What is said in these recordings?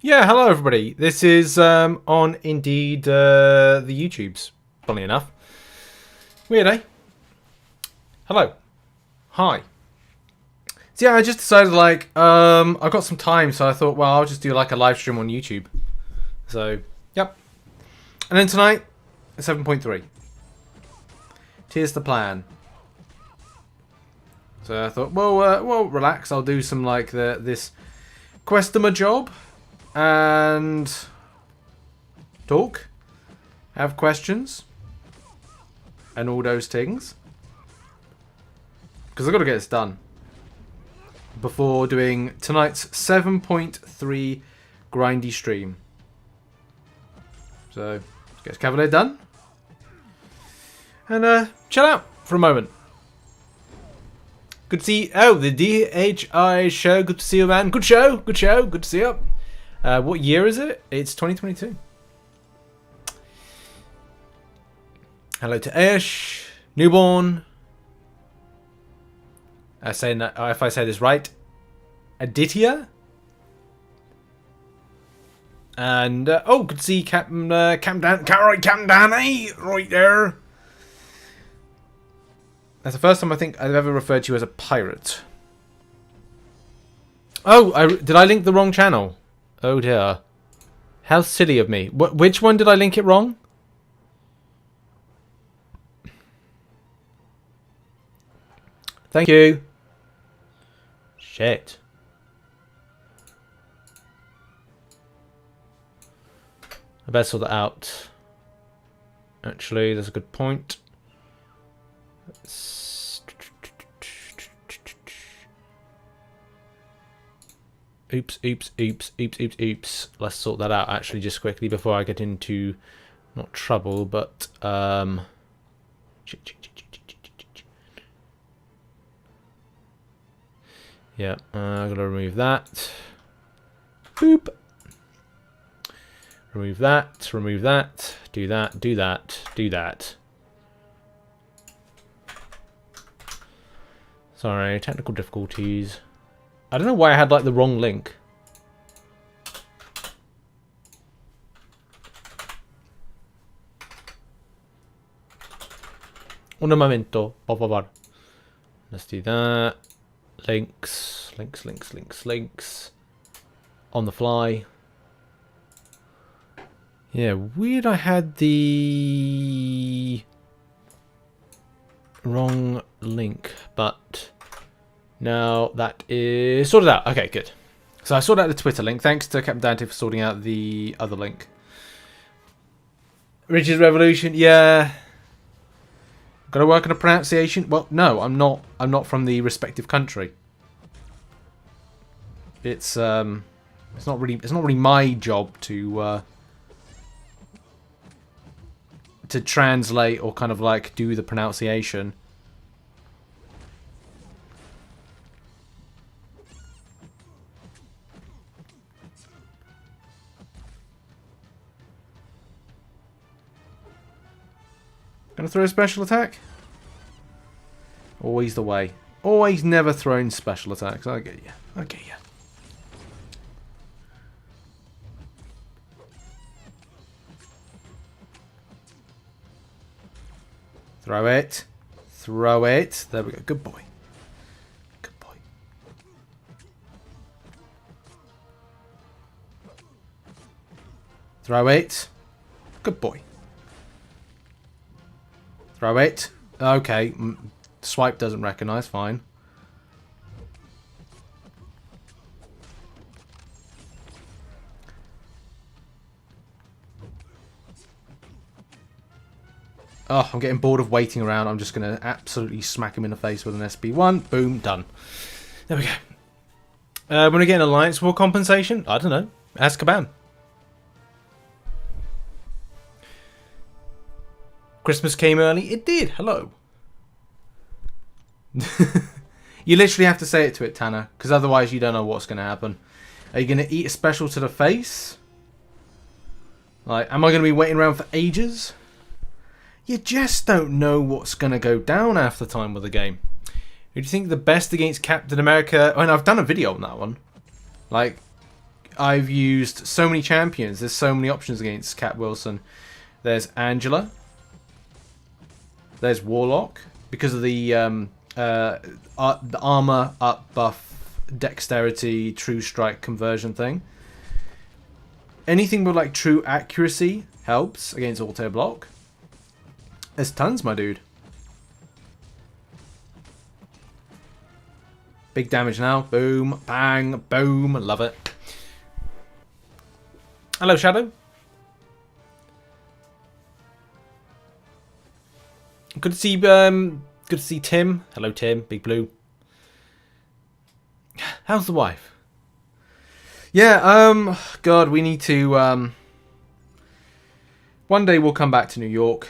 Yeah, hello everybody. This is on Indeed the YouTubes, funny enough. Weird, eh? Hello. Hi. So yeah, I just decided I've got some time, so I thought, well, I'll just do like a live stream on YouTube. So, yep. And then tonight, 7.3. Here's the plan. So I thought, well, relax. I'll do some like this customer job. And talk, have questions, and all those things. Because I've got to get this done before doing tonight's 7.3 grindy stream. So, let's get Cavalier done. And chill out for a moment. Good to see you. Oh, the DHI show. Good to see you, man. Good show. Good show. Good to see you. What year is it? It's 2022. Hello to Ash, Newborn. If I say this right, Aditya. And oh, good to see Captain Danny right there. That's the first time I think I've ever referred to you as a pirate. Oh, did I link the wrong channel? Oh dear. How silly of me. Which one did I link it wrong? Thank you. Shit. I better sort that out. Actually, that's a good point. Oops. Let's sort that out actually just quickly before I get into not trouble, but yeah, I'm gonna remove that. Boop. Remove that, do that. Sorry, technical difficulties. I don't know why I had like the wrong link. Un momento, por favor. Let's do that. Links. On the fly. Yeah, weird I had the wrong link, but now that is sorted out. Okay, good. So I sorted out the Twitter link. Thanks to Captain Dante for sorting out the other link. Rich's Revolution, yeah. Gotta work on a pronunciation. Well, no, I'm not from the respective country. It's not really my job to translate or kind of like do the pronunciation. Gonna throw a special attack? Always the way. Always never throwing special attacks. I get you. Throw it. There we go. Good boy. Throw it. Good boy. Throw it. Okay. Swipe doesn't recognize. Fine. Oh, I'm getting bored of waiting around. I'm just going to absolutely smack him in the face with an SB1. Boom. Done. There we go. When we get an Alliance War compensation? I don't know. Ask Caban. Christmas came early. It did. Hello. You literally have to say it to it, Tanner, because otherwise you don't know what's going to happen. Are you going to eat a special to the face? Like, am I going to be waiting around for ages? You just don't know what's going to go down half the time with the game. Who do you think the best against Captain America? I mean, I've done a video on that one. Like, I've used so many champions. There's so many options against Cat Wilson. There's Angela. There's Warlock. Because of the armor up buff, dexterity, true strike conversion thing. Anything with like true accuracy helps against auto block. There's tons, my dude. Big damage now. Boom, bang, boom. Love it. Hello, Shadow. Good to see Tim. Hello, Tim. Big Blue. How's the wife? Yeah. God, we need to. One day we'll come back to New York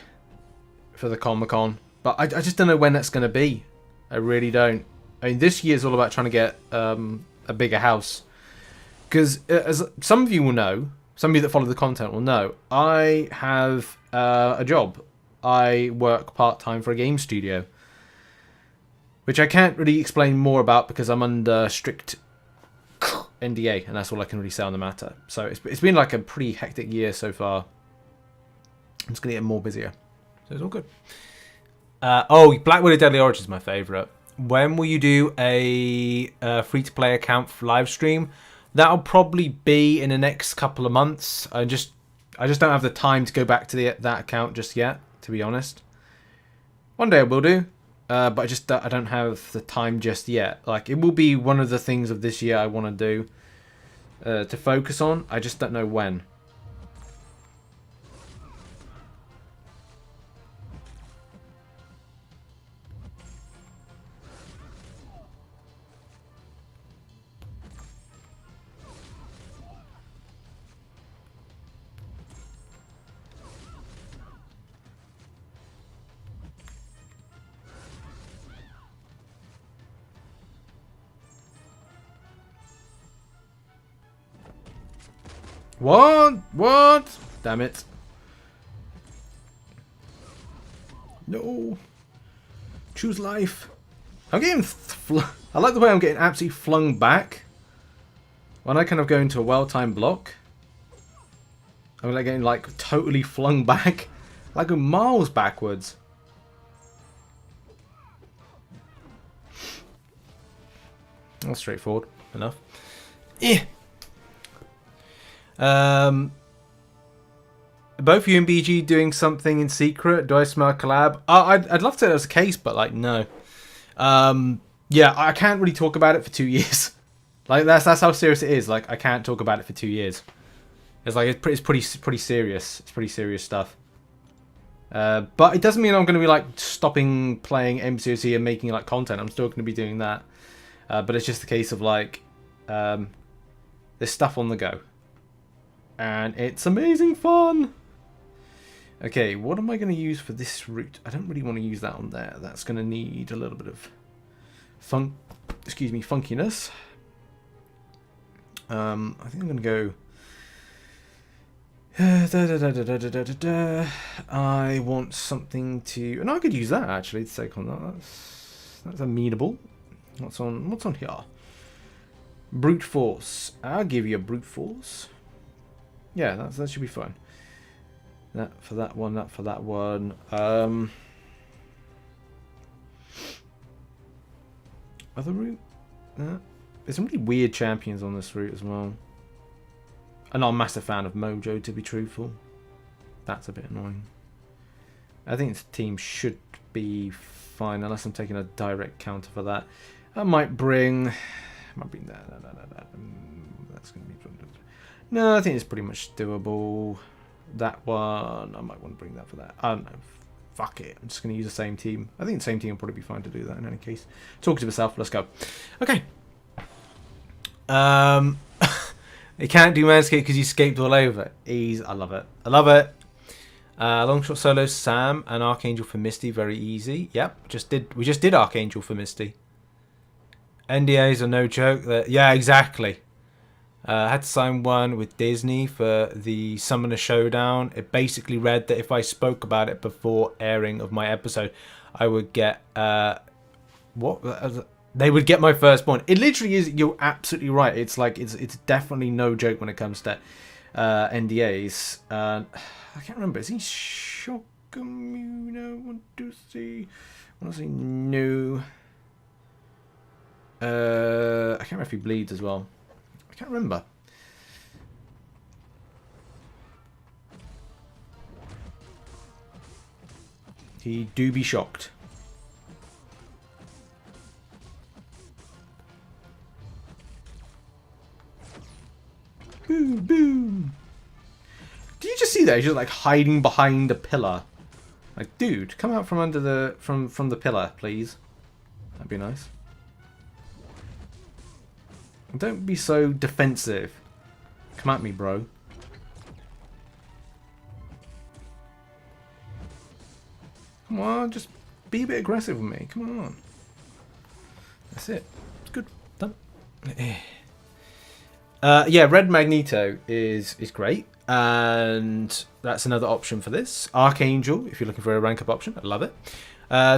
for the Comic-Con, but I just don't know when that's going to be. I really don't. I mean, this year's all about trying to get a bigger house. Because as some of you will know, some of you that follow the content will know, I have a job. I work part-time for a game studio. Which I can't really explain more about because I'm under strict NDA. And that's all I can really say on the matter. So it's been like a pretty hectic year so far. I'm just going to get more busier. So it's all good. Black Widow Deadly Origin is my favourite. When will you do a free-to-play account for live stream? That'll probably be in the next couple of months. I just don't have the time to go back to that account just yet, to be honest. One day I will do, but I don't have the time just yet. Like, it will be one of the things of this year I want to do to focus on. I just don't know when. What? Damn it. No. Choose life. I'm getting... I like the way I'm getting absolutely flung back. When I kind of go into a well-timed block. I'm like getting like totally flung back. Like miles backwards. That's straightforward enough. Yeah. Both you and BG doing something in secret? Do I smell a collab? I'd love to say that was the case, but like no. Yeah, I can't really talk about it for 2 years. Like that's how serious it is. Like I can't talk about it for 2 years. It's like it's pretty serious. It's pretty serious stuff. But it doesn't mean I'm going to be like stopping playing MCOC and making like content. I'm still going to be doing that. But it's just a case of like there's stuff on the go. And it's amazing fun. Okay, what am I going to use for this route? I don't really want to use that on there. That's going to need a little bit of funkiness. I think I'm going to go. I want something to, and I could use that actually to take on that. That's amenable. What's on here? Brute force. I'll give you a brute force. Yeah, that should be fine. That for that one, that for that one. Other route? There's some really weird champions on this route as well. I'm not a massive fan of Mojo, to be truthful. That's a bit annoying. I think this team should be fine, unless I'm taking a direct counter for that. I might bring that. That's going to be... No, I think it's pretty much doable. That one, I might want to bring that for that. I don't know. Fuck it. I'm just going to use the same team. I think the same team will probably be fine to do that in any case. Talk to myself. Let's go. Okay. You can't do Manscaped because you escaped all over. I love it. I love it. Longshot solo Sam and Archangel for Misty. Very easy. Yep. We just did Archangel for Misty. NDAs are no joke. Yeah, exactly. Had to sign one with Disney for the Summoner Showdown. It basically read that if I spoke about it before airing of my episode, I would get what? They would get my first point. It literally is. You're absolutely right. It's like it's definitely no joke when it comes to NDAs. I can't remember. Is he Shokumu? I want to see no. I can't remember if he bleeds as well. I can't remember. He do be shocked. Boom, boom. Did you just see that? He's just like hiding behind a pillar. Like, dude, come out from under the from the pillar, please. That'd be nice. Don't be so defensive. Come at me, bro. Come on, just be a bit aggressive with me. Come on. That's it. It's good. Done. Yeah, Red Magneto is great. And that's another option for this. Archangel, if you're looking for a rank up option. I love it.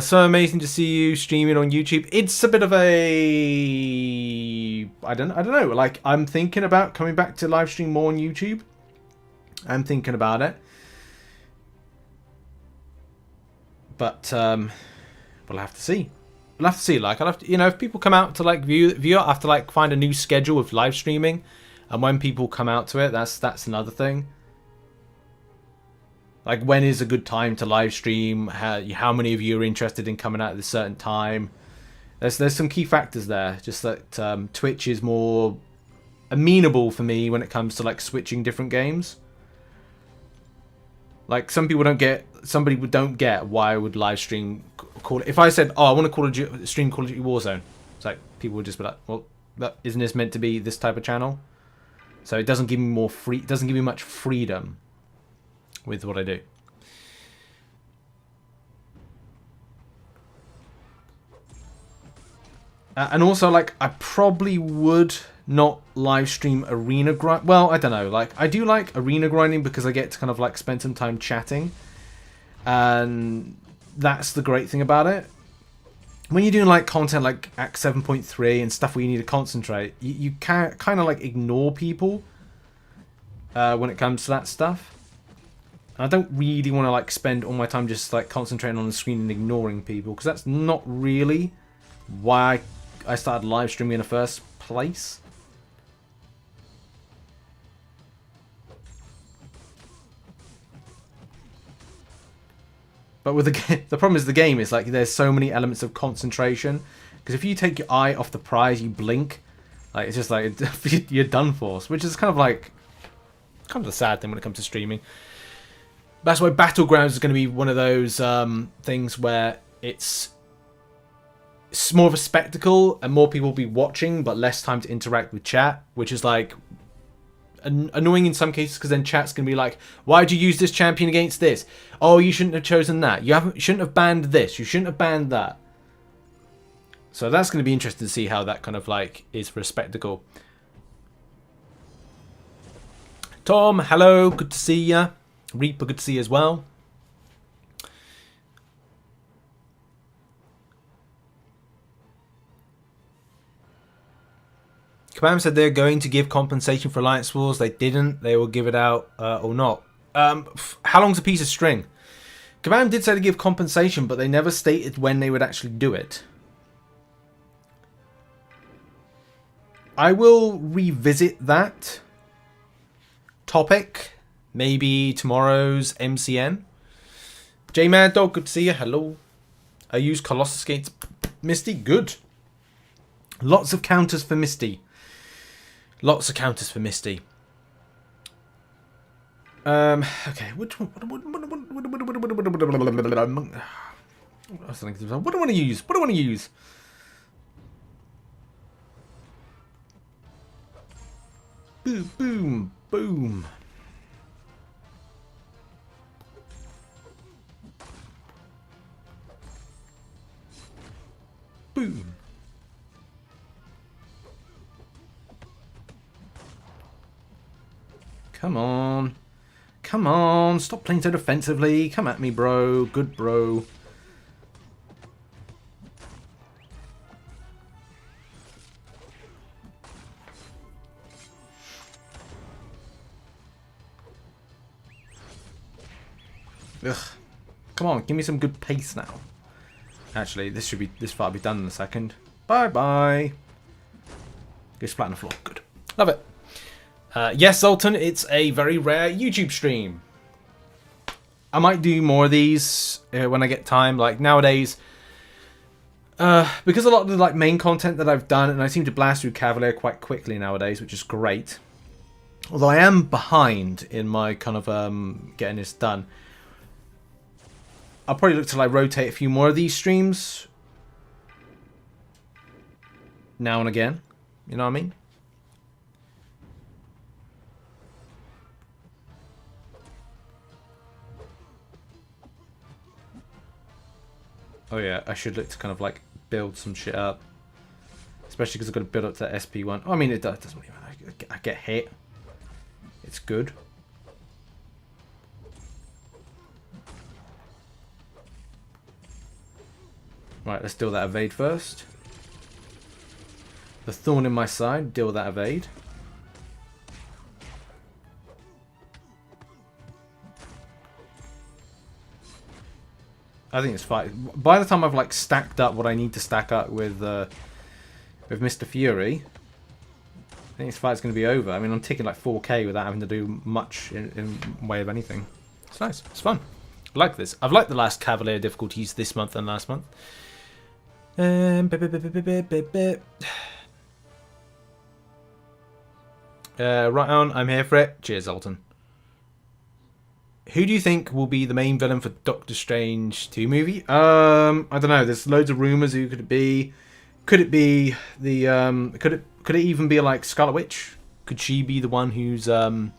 So amazing to see you streaming on YouTube. It's a bit of a... I don't know. Like, I'm thinking about coming back to live stream more on YouTube. I'm thinking about it. But we'll have to see. We'll have to see. Like, I'll have to, you know, if people come out to like view it, I have to like find a new schedule of live streaming, and when people come out to it, that's another thing. Like, when is a good time to live stream? How many of you are interested in coming out at a certain time? There's some key factors there. Just that Twitch is more amenable for me when it comes to like switching different games. Like, some people don't get why I would live stream call it. If I said, "Oh, I want to stream Call of Duty Warzone," it's like people would just be like, "Well, isn't this meant to be this type of channel?" So it doesn't give me it doesn't give me much freedom with what I do. And also, like, I probably would not live stream arena grind. Well, I don't know. Like, I do like arena grinding because I get to kind of like spend some time chatting, and that's the great thing about it. When you're doing like content like Act 7.3 and stuff where you need to concentrate, you can't kind of like ignore people when it comes to that stuff. And I don't really want to like spend all my time just like concentrating on the screen and ignoring people, because that's not really why I started live streaming in the first place. But with the problem is the game is like there's so many elements of concentration, because if you take your eye off the prize, you blink, like it's just like you're done for, which is kind of the sad thing when it comes to streaming. That's why Battlegrounds is going to be one of those things where it's more of a spectacle and more people will be watching but less time to interact with chat, which is like annoying in some cases, because then chat's going to be like, why'd you use this champion against this? Oh, you shouldn't have chosen that. You shouldn't have banned this. You shouldn't have banned that. So that's going to be interesting to see how that kind of like is for a spectacle. Tom, hello, good to see ya. Reaper, good to see you as well. Kabam said they're going to give compensation for Alliance Wars. They didn't. They will give it out or not. How long's a piece of string? Kabam did say to give compensation, but they never stated when they would actually do it. I will revisit that topic. Maybe tomorrow's MCN. J-Mad Dog, good to see you. Hello. I use Colossus against Misty. Good. Lots of counters for Misty. Lots of counters for Misty. Okay. Which one? What do I want to use? What do I want to use? Boom, boom, boom. Boom. Come on. Come on. Stop playing so defensively. Come at me, bro. Good, bro. Ugh. Come on, give me some good pace now. Actually, this fight will be done in a second. Bye bye. Go splat on the floor. Good. Love it. Yes, Zoltan, it's a very rare YouTube stream. I might do more of these when I get time. Like nowadays, because a lot of the like main content that I've done, and I seem to blast through Cavalier quite quickly nowadays, which is great. Although I am behind in my kind of getting this done. I'll probably look to like rotate a few more of these streams now and again. You know what I mean? Oh yeah, I should look to kind of like build some shit up. Especially because I've got to build up to SP1. Oh, I mean, it doesn't really matter. I get hit. It's good. Right, let's deal that evade first. The thorn in my side, deal that evade. I think it's fine. By the time I've like stacked up what I need to stack up with Mr. Fury, I think this fight's going to be over. I mean, I'm taking like 4k without having to do much in way of anything. It's nice. It's fun. I like this. I've liked the last Cavalier difficulties this month and last month. Right on, I'm here for it. Cheers, Alton. Who do you think will be the main villain for Doctor Strange 2 movie? I don't know. There's loads of rumors. Who could it be? Could it be the could it even be like Scarlet Witch? Could she be the one who's like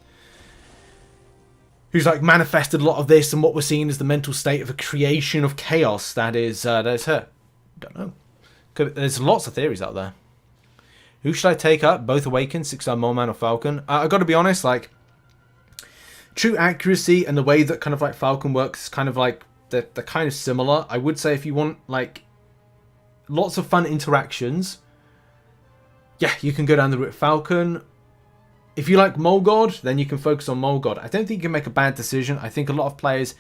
manifested a lot of this and what we're seeing as the mental state of a creation of chaos that is her? Don't know. There's lots of theories out there. Who should I take up? Both Awaken, 6-star Mole Man or Falcon? I got to be honest, like true accuracy and the way that kind of like Falcon works is kind of like they're kind of similar. I would say if you want like lots of fun interactions, yeah, you can go down the route of Falcon. If you like Mole God, then you can focus on Mole God. I don't think you can make a bad decision. I think a lot of players,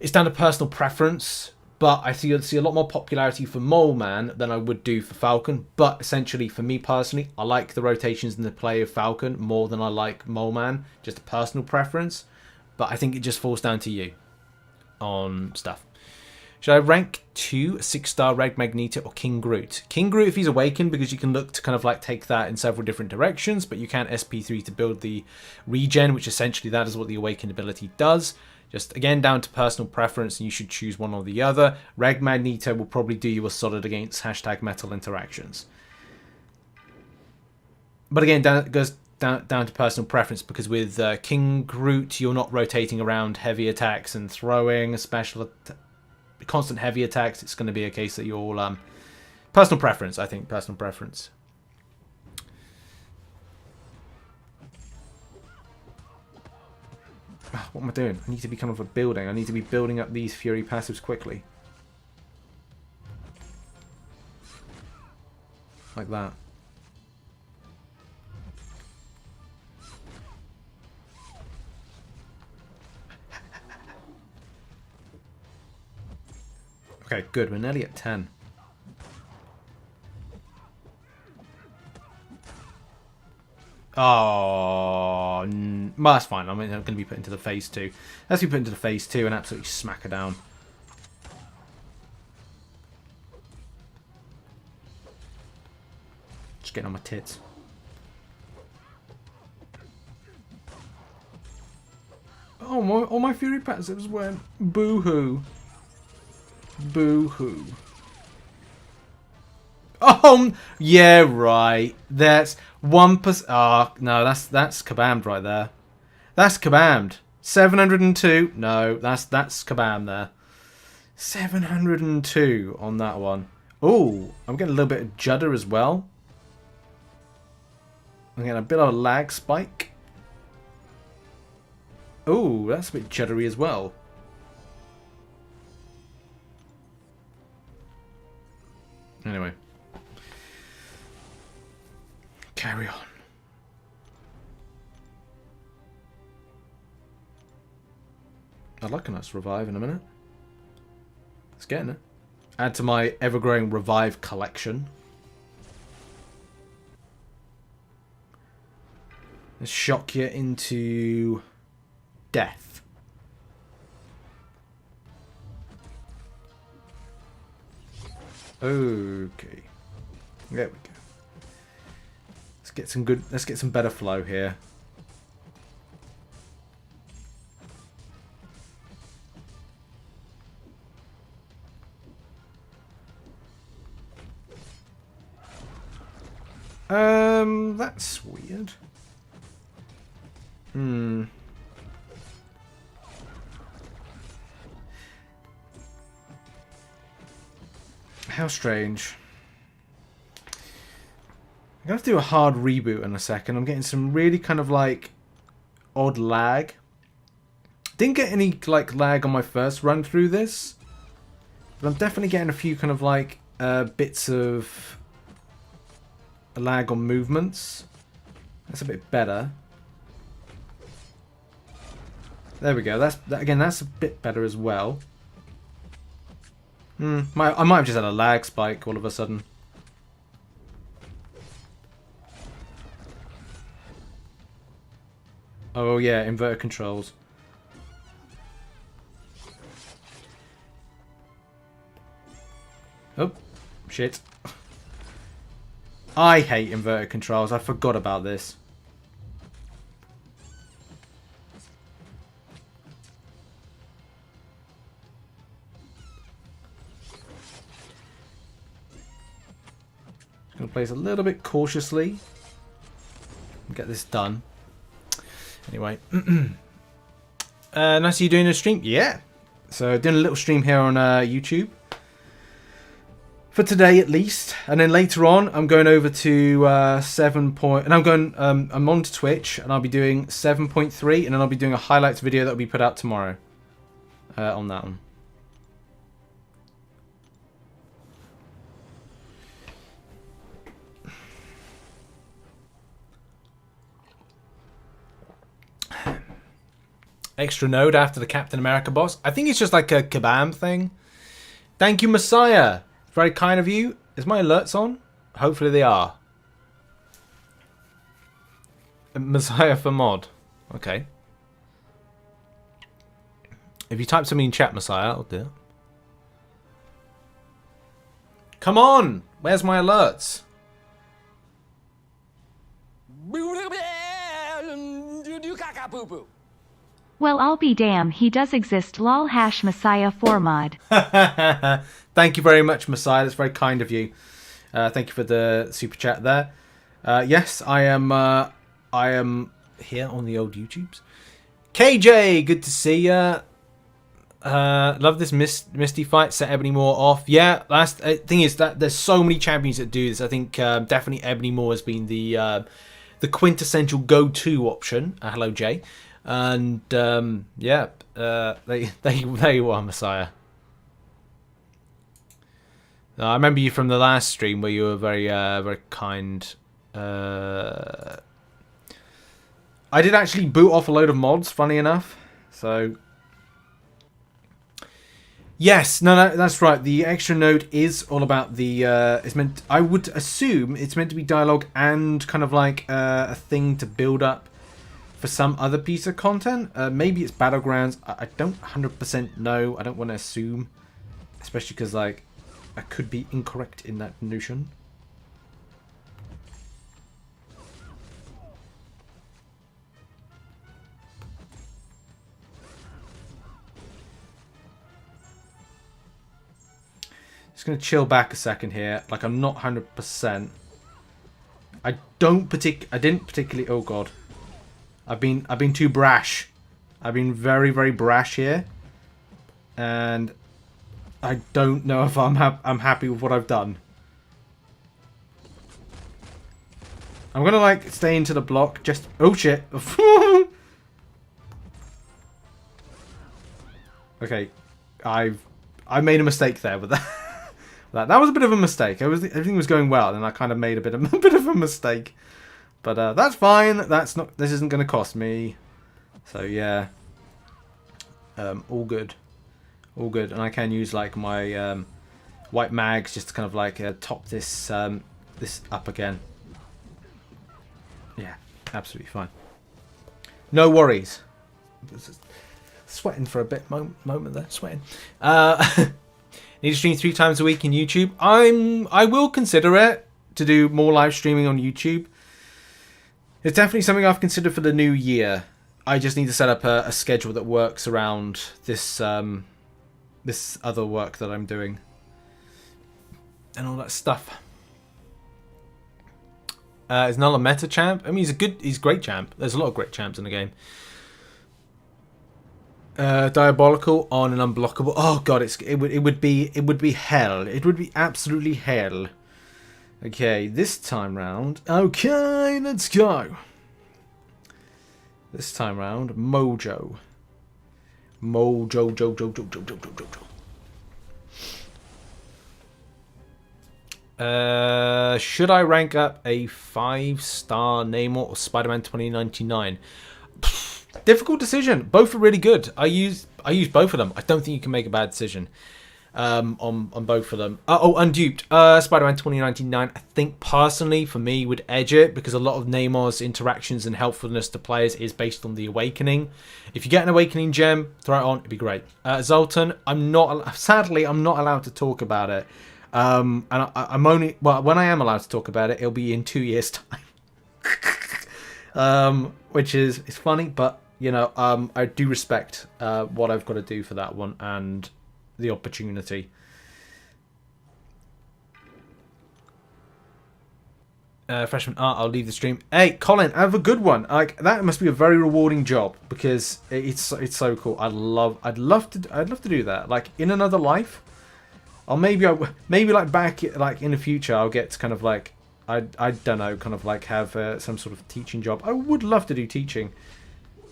it's down to personal preference. But I see a lot more popularity for Mole Man than I would do for Falcon. But essentially, for me personally, I like the rotations in the play of Falcon more than I like Mole Man. Just a personal preference. But I think it just falls down to you on stuff. Should I rank 2 6-star Red Magneto or King Groot? King Groot if he's awakened, because you can look to kind of like take that in several different directions. But you can SP3 to build the regen, which essentially that is what the awakened ability does. Just, again, down to personal preference, and you should choose one or the other. Reg Magneto will probably do you a solid against #metal interactions. But again, it goes down to personal preference, because with King Groot, you're not rotating around heavy attacks and throwing constant heavy attacks. It's going to be a case that you're personal preference, I think. Personal preference. What am I doing? I need to be kind of a building. I need to be building up these Fury passives quickly. Like that. Okay, good. We're nearly at 10. Oh, well, that's fine. I mean, I'm going to be put into the phase 2. Let's be put into the phase 2 and absolutely smack her down. Just getting on my tits. Oh, all my Fury passives went boo-hoo. Boo-hoo. Oh, yeah, right. That's 1%. Ah, no, that's kabammed right there. That's kabammed. 702. No, that's kabam there. 702 on that one. Oh, I'm getting a little bit of judder as well. I'm getting a bit of a lag spike. Oh, that's a bit juddery as well. Anyway. Carry on. I'd like a nice revive in a minute. It's getting it. Add to my ever-growing revive collection. Let's shock you into death. Okay. There we go. Let's get some better flow here. That's weird. How strange. I'm gonna have to do a hard reboot in a second. I'm getting some really kind of like odd lag. Didn't get any like lag on my first run through this, but I'm definitely getting a few kind of like bits of lag on movements. That's a bit better. There we go. That's a bit better as well. I might have just had a lag spike all of a sudden. Oh yeah, inverted controls. Oh, shit. I hate inverted controls. I forgot about this. Just gonna play this a little bit cautiously and get this done. Anyway, nice of you doing a stream. Yeah, so doing a little stream here on YouTube for today at least, and then later on I'm going over to and I'm on to Twitch, and I'll be doing 7.3, and then I'll be doing a highlights video that will be put out tomorrow on that one. Extra node after the Captain America boss. I think it's just like a kabam thing. Thank you, Messiah. Very kind of you. Is my alerts on? Hopefully they are. Messiah for mod. Okay. If you type something in chat, Messiah, I'll do it. Come on! Where's my alerts? Well, I'll be damned, he does exist, lol hash Messiah for mod. Thank you very much, Messiah. That's very kind of you. Thank you for the super chat there. Yes, I am here on the old YouTubes. KJ, good to see ya. Love this Misty fight. Set Ebony Moore off. Yeah, last thing is that there's so many champions that do this. I think definitely Ebony Moore has been the quintessential go-to option. Hello, Jay. And yeah, there you are, Messiah. I remember you from the last stream where you were very very kind. I did actually boot off a load of mods, funny enough. So yes, no, that's right. The extra node is all about the. It's meant. I would assume it's meant to be dialogue and kind of like a thing to build up for some other piece of content. Maybe it's Battlegrounds. I don't 100% know. I don't want to assume, especially because like I could be incorrect in that notion. Just gonna chill back a second here. Like I'm not 100%. I didn't particularly. Oh god. I've been too brash. I've been very, very brash here, and I don't know if I'm happy with what I've done. I'm gonna like stay into the block. Just oh shit. Okay, I made a mistake there with that. That was a bit of a mistake. Everything was going well, and I kind of made a bit of a mistake. But that's fine. This isn't going to cost me. So yeah. All good. All good. And I can use like my white mags just to kind of like top this this up again. Yeah, absolutely fine. No worries. Sweating for a bit moment there. Sweating. Need to stream 3 times a week in YouTube. I will consider it to do more live streaming on YouTube. It's definitely something I've considered for the new year. I just need to set up a schedule that works around this this other work that I'm doing and all that stuff. Is Null a meta champ? I mean, he's a great champ. There's a lot of great champs in the game. Diabolical on an unblockable. Oh god, it would be hell. It would be absolutely hell. Okay, this time round. Okay, let's go. This time round, Mojo. Should I rank up a 5-star Namor or Spider-Man 2099? Difficult decision. Both are really good. I use both of them. I don't think you can make a bad decision on both of them. Unduped. Spider-Man 2099, I think personally for me would edge it because a lot of Namor's interactions and helpfulness to players is based on the Awakening. If you get an Awakening gem, throw it on. It'd be great. Zoltan, sadly I'm not allowed to talk about it. And I'm only when I am allowed to talk about it, it'll be in 2 years' time. Which is funny, but you know, I do respect what I've got to do for that one and the opportunity. Freshman art, I'll leave the stream. Hey, Colin, have a good one. Like that must be a very rewarding job because it's so cool. I'd love to do that. Like in another life, or maybe like back like in the future, I'll get to kind of like I don't know, kind of like have some sort of teaching job. I would love to do teaching,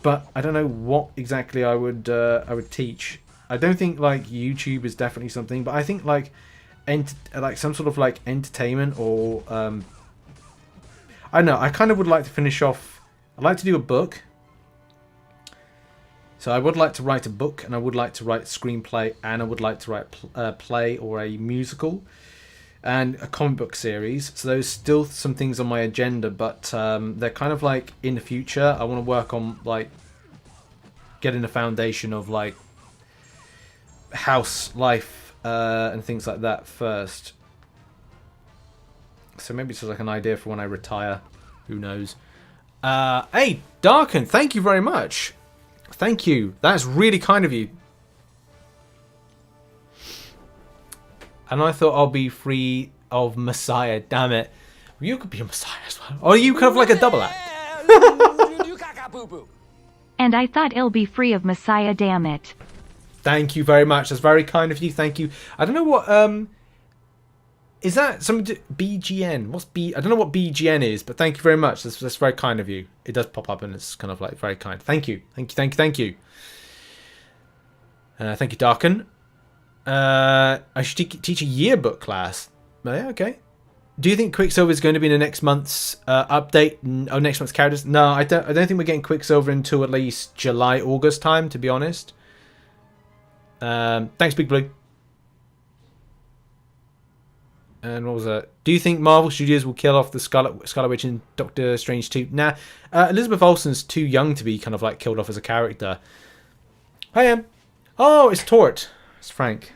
but I don't know what exactly I would teach. I don't think like YouTube is definitely something, but I think like some sort of like entertainment or I don't know. I kind of would like to finish off. I'd like to do a book. So I would like to write a book, and I would like to write screenplay, and I would like to write play or a musical, and a comic book series. So there's still some things on my agenda, but they're kind of like in the future. I want to work on like getting the foundation of like house life and things like that first. So maybe it's just like an idea for when I retire. Who knows? Hey, Darken, thank you very much. Thank you. That's really kind of you. And I thought I'll be free of Messiah. Damn it. You could be a Messiah as well. Or are you kind of like a double act? And I thought it'll be free of Messiah, damn it. Thank you very much. That's very kind of you. Thank you. I don't know what is that some BGN? What's B? I don't know what BGN is, but thank you very much. That's very kind of you. It does pop up and it's kind of like very kind. Thank you. Thank you. Thank you. Thank you, Darken. I should teach a yearbook class. Oh, yeah, okay. Do you think Quicksilver is going to be in the next month's update? Oh, next month's characters? No, I don't think we're getting Quicksilver until at least July, August time, to be honest. Thanks, Big Blue. And what was that? Do you think Marvel Studios will kill off the Scarlet Witch in Doctor Strange 2? Nah. Elizabeth Olsen's too young to be kind of like killed off as a character. I am. Oh, it's Tort. It's Frank.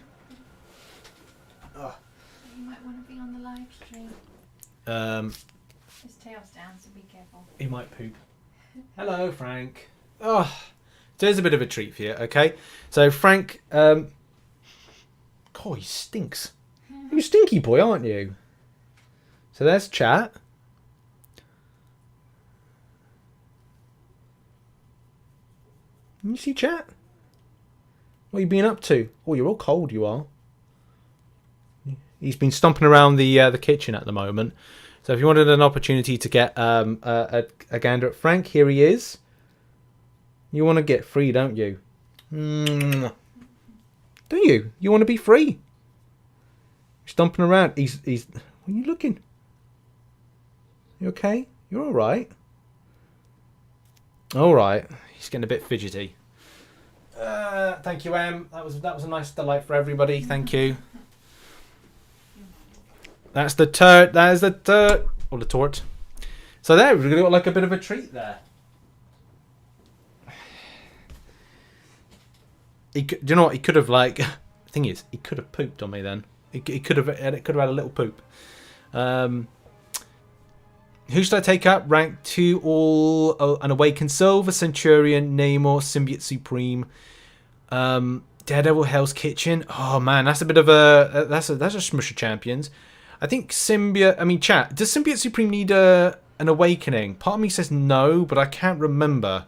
You might want to be on the live stream. His tail's down, so be careful. He might poop. Hello, Frank. Oh, there's a bit of a treat for you, okay? So, Frank, God, he stinks. You're a stinky boy, aren't you? So there's chat. Can you see chat? What are you been up to? Oh, you're all cold, you are. He's been stomping around the kitchen at the moment. So if you wanted an opportunity to get a gander at Frank, here he is. You want to get free, don't you? Do you? You want to be free? Stomping around. He's. Where are you looking? You okay? You're all right. All right. He's getting a bit fidgety. Thank you, Em. That was a nice delight for everybody. Thank you. That's the turt. That is the turt. Or the tort. So there, we've got like a bit of a treat there. Do you know what? He could have like. The thing is, he could have pooped on me then. He could have. It could have had a little poop. Who should I take up? Rank 2, all an Awakened Silver, Centurion, Namor, Symbiote Supreme, Daredevil, Hell's Kitchen. Oh man, that's a bit of a that's a smush of champions. I think Symbiote. I mean, chat. Does Symbiote Supreme need an awakening? Part of me says no, but I can't remember.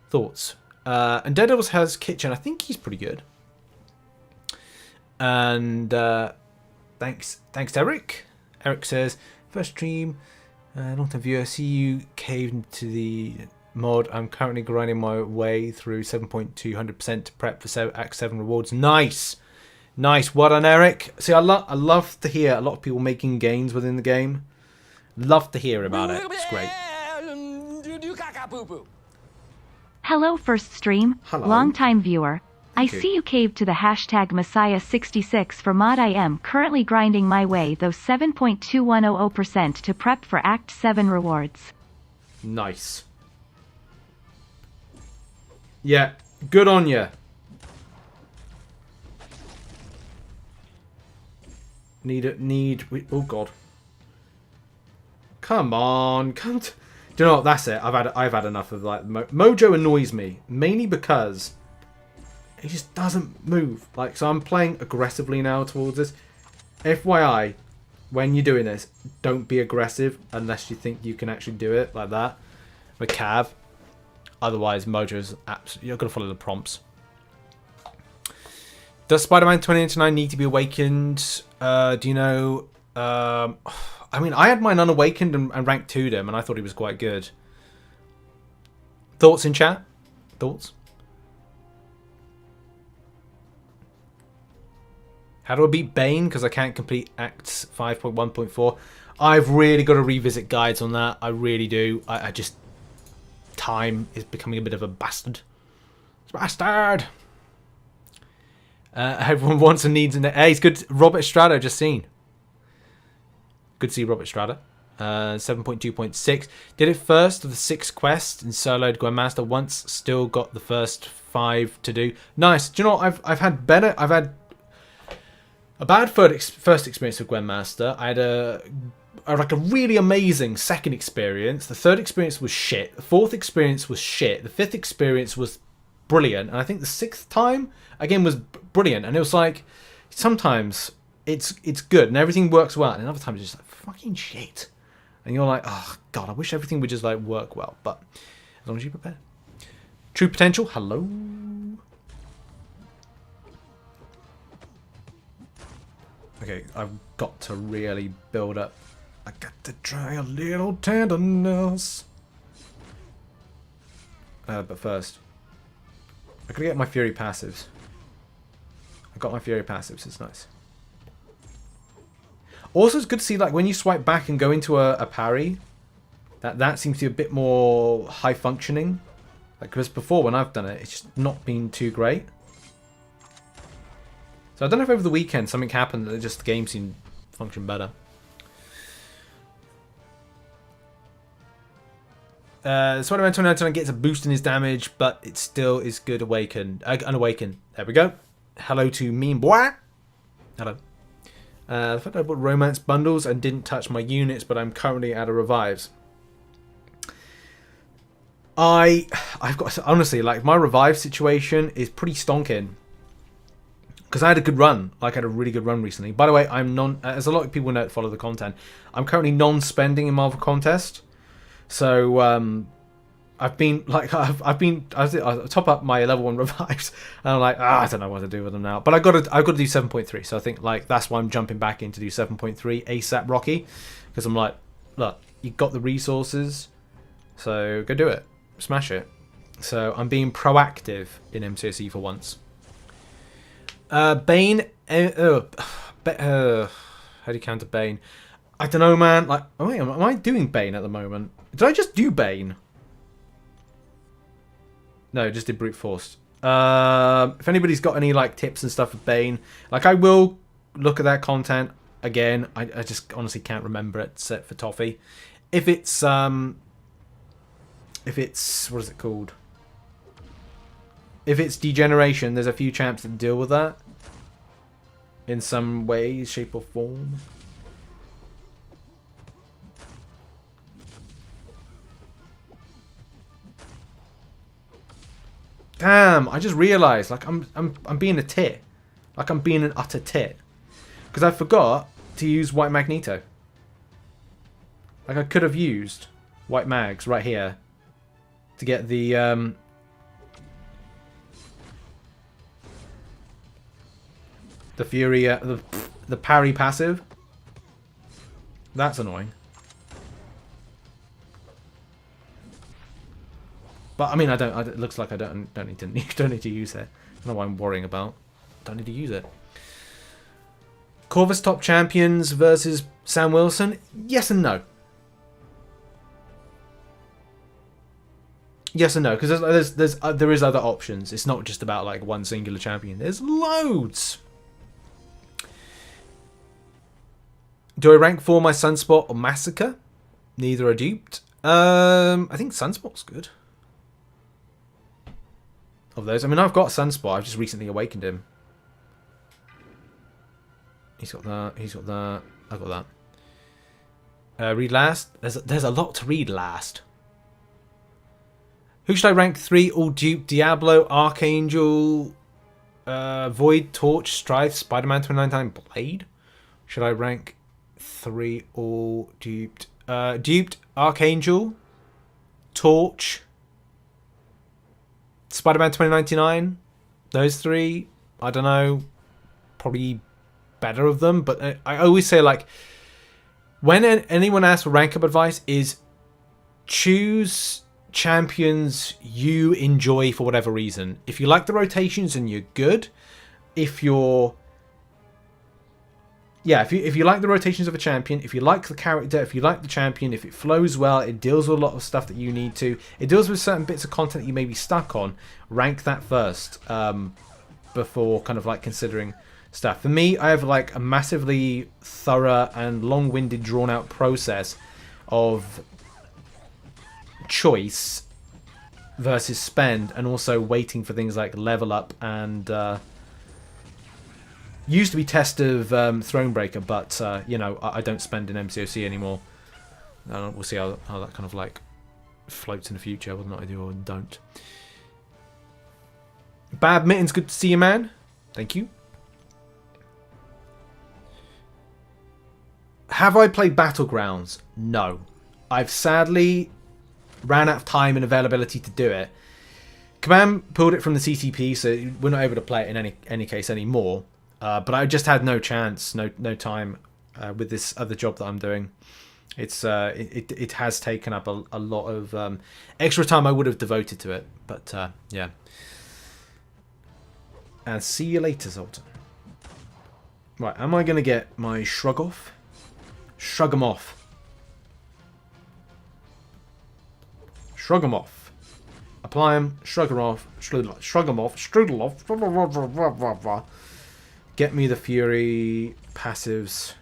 Thoughts. And Daredevil's Hell's Kitchen. I think he's pretty good. And thanks, Eric. Eric says first stream. Long time viewer, see you caved into the mod. I'm currently grinding my way through 7.200% to prep for Act 7 rewards. Nice! Well done, Eric. See, I love to hear a lot of people making gains within the game. Love to hear about it. It's great. Hello, first stream. Hello. Long-time viewer. I see you caved to the hashtag Messiah66 for mod. I am currently grinding my way though 7.2100% to prep for Act 7 rewards. Nice. Yeah, good on ya. Oh god. Come on, do you know what? That's it. I've had enough of like Mojo annoys me mainly because he just doesn't move. Like, so I'm playing aggressively now towards this. FYI, when you're doing this, don't be aggressive unless you think you can actually do it like that with Cav. Otherwise, Mojo's absolutely, you're gonna follow the prompts. Does Spider-Man 2099 need to be awakened? Do you know? I mean, I had mine unawakened and ranked 2'd him, and I thought he was quite good. Thoughts in chat? Thoughts? How do I beat Bane? Because I can't complete Acts 5.1.4. I've really got to revisit guides on that. I really do. I just... Time is becoming a bit of a bastard. Bastard! Everyone wants and needs... Hey, it's good. Robert Estrada, just seen. Good to see Robert Estrada. 7.2.6. Did it first of the 6 quests and soloed Grandmaster once. Still got the first 5 to do. Nice. Do you know what? I've had better... I've had a bad first experience with Grandmaster. I had a really amazing second experience. The third experience was shit. The fourth experience was shit. The fifth experience was brilliant. And I think the 6th time, again, was brilliant. And it was like, sometimes it's good and everything works well. And other times it's just like, fucking shit. And you're like, oh, God, I wish everything would just like work well. But as long as you prepare. True Potential, hello. Okay, I've got to really build up. I got to try a little tenderness. But first, I gotta get my Fury passives. I got my Fury passives, it's nice. Also, it's good to see, like, when you swipe back and go into a parry, that seems to be a bit more high functioning. Like, because before, when I've done it, it's just not been too great. So I don't know if over the weekend something happened that just the game seemed to function better. Spider-Man 2099 gets a boost in his damage, but it still is good unawakened. There we go. Hello to Mean Boy. Hello. The fact I bought romance bundles and didn't touch my units, but I'm currently out of revives. I've got, honestly, like, my revive situation is pretty stonking. Because I had a good run. Like, I had a really good run recently. By the way, I'm as a lot of people know that follow the content, I'm currently non-spending in Marvel Contest. So, I've been, like, I top up my level 1 revives. And I'm like, I don't know what to do with them now. But I've got to do 7.3. So I think, like, that's why I'm jumping back in to do 7.3 ASAP Rocky. Because I'm like, look, you've got the resources. So, go do it. Smash it. So, I'm being proactive in MCOC for once. Bane. How do you counter Bane? I don't know, man. Like, oh, wait, am I doing Bane at the moment? Did I just do Bane? No, just did brute force. If anybody's got any like tips and stuff for Bane, like I will look at that content again. I just honestly can't remember it set for Toffee. If it's what is it called? If it's degeneration, there's a few champs that deal with that in some way, shape, or form. Damn! I just realised, like I'm being a tit, like I'm being an utter tit, because I forgot to use White Magneto. Like I could have used White Mags right here to get the Fury, the parry passive. That's annoying. But I mean, it looks like I don't need to use it. I don't know what I'm worrying about. Don't need to use it. Corvus top champions versus Sam Wilson. Yes and no. Yes and no, because there is other options. It's not just about like one singular champion. There's loads. Do I rank for my Sunspot or Massacre? Neither are duped. I think Sunspot's good. Of those, I mean, I've got Sunspot. I've just recently awakened him. He's got that. He's got that. I've got that. Read last. There's a lot to read last. Who should I rank 3? All dupe: Diablo, Archangel, Void, Torch, Strife, Spider-Man 2099, Blade. Should I rank 3 all duped? Duped, Archangel, Torch, Spider-Man 2099. Those 3, I don't know, probably better of them. But I always say, like, when anyone asks for rank up advice, is choose champions you enjoy for whatever reason. If you like the rotations and you're good, if you like the rotations of a champion, if you like the character, if you like the champion, if it flows well, it deals with a lot of stuff that you need to, it deals with certain bits of content that you may be stuck on, rank that first before kind of like considering stuff. For me, I have like a massively thorough and long-winded, drawn-out process of choice versus spend, and also waiting for things like level up and used to be test of Thronebreaker, but you know, I don't spend in MCOC anymore. We'll see how that kind of like floats in the future, whether or not I do or don't. Bad Mittens, good to see you, man. Thank you. Have I played Battlegrounds? No. I've sadly ran out of time and availability to do it. Command pulled it from the CCP, so we're not able to play it in any case anymore. But I just had no chance, no time with this other job that I'm doing. It's it has taken up a lot of extra time I would have devoted to it. But yeah. And see you later, Zoltan. Right, am I going to get my shrug off? Shrug 'em off. Shrug 'em off. Apply 'em, shrug 'em off, shrug 'em off, strudel off. Get me the Fury passives.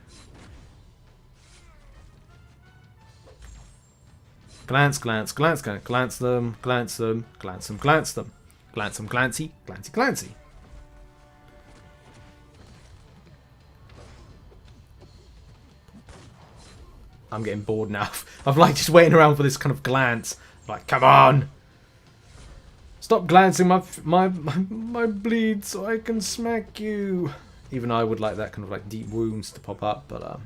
Glance, glance, glance, glance, glance them, glance them, glance them, glance them. Glance them, glancy, glancy, glancy. I'm getting bored now. I'm like just waiting around for this kind of glance. Like, come on! Stop glancing my bleed so I can smack you. Even I would like that kind of like deep wounds to pop up, but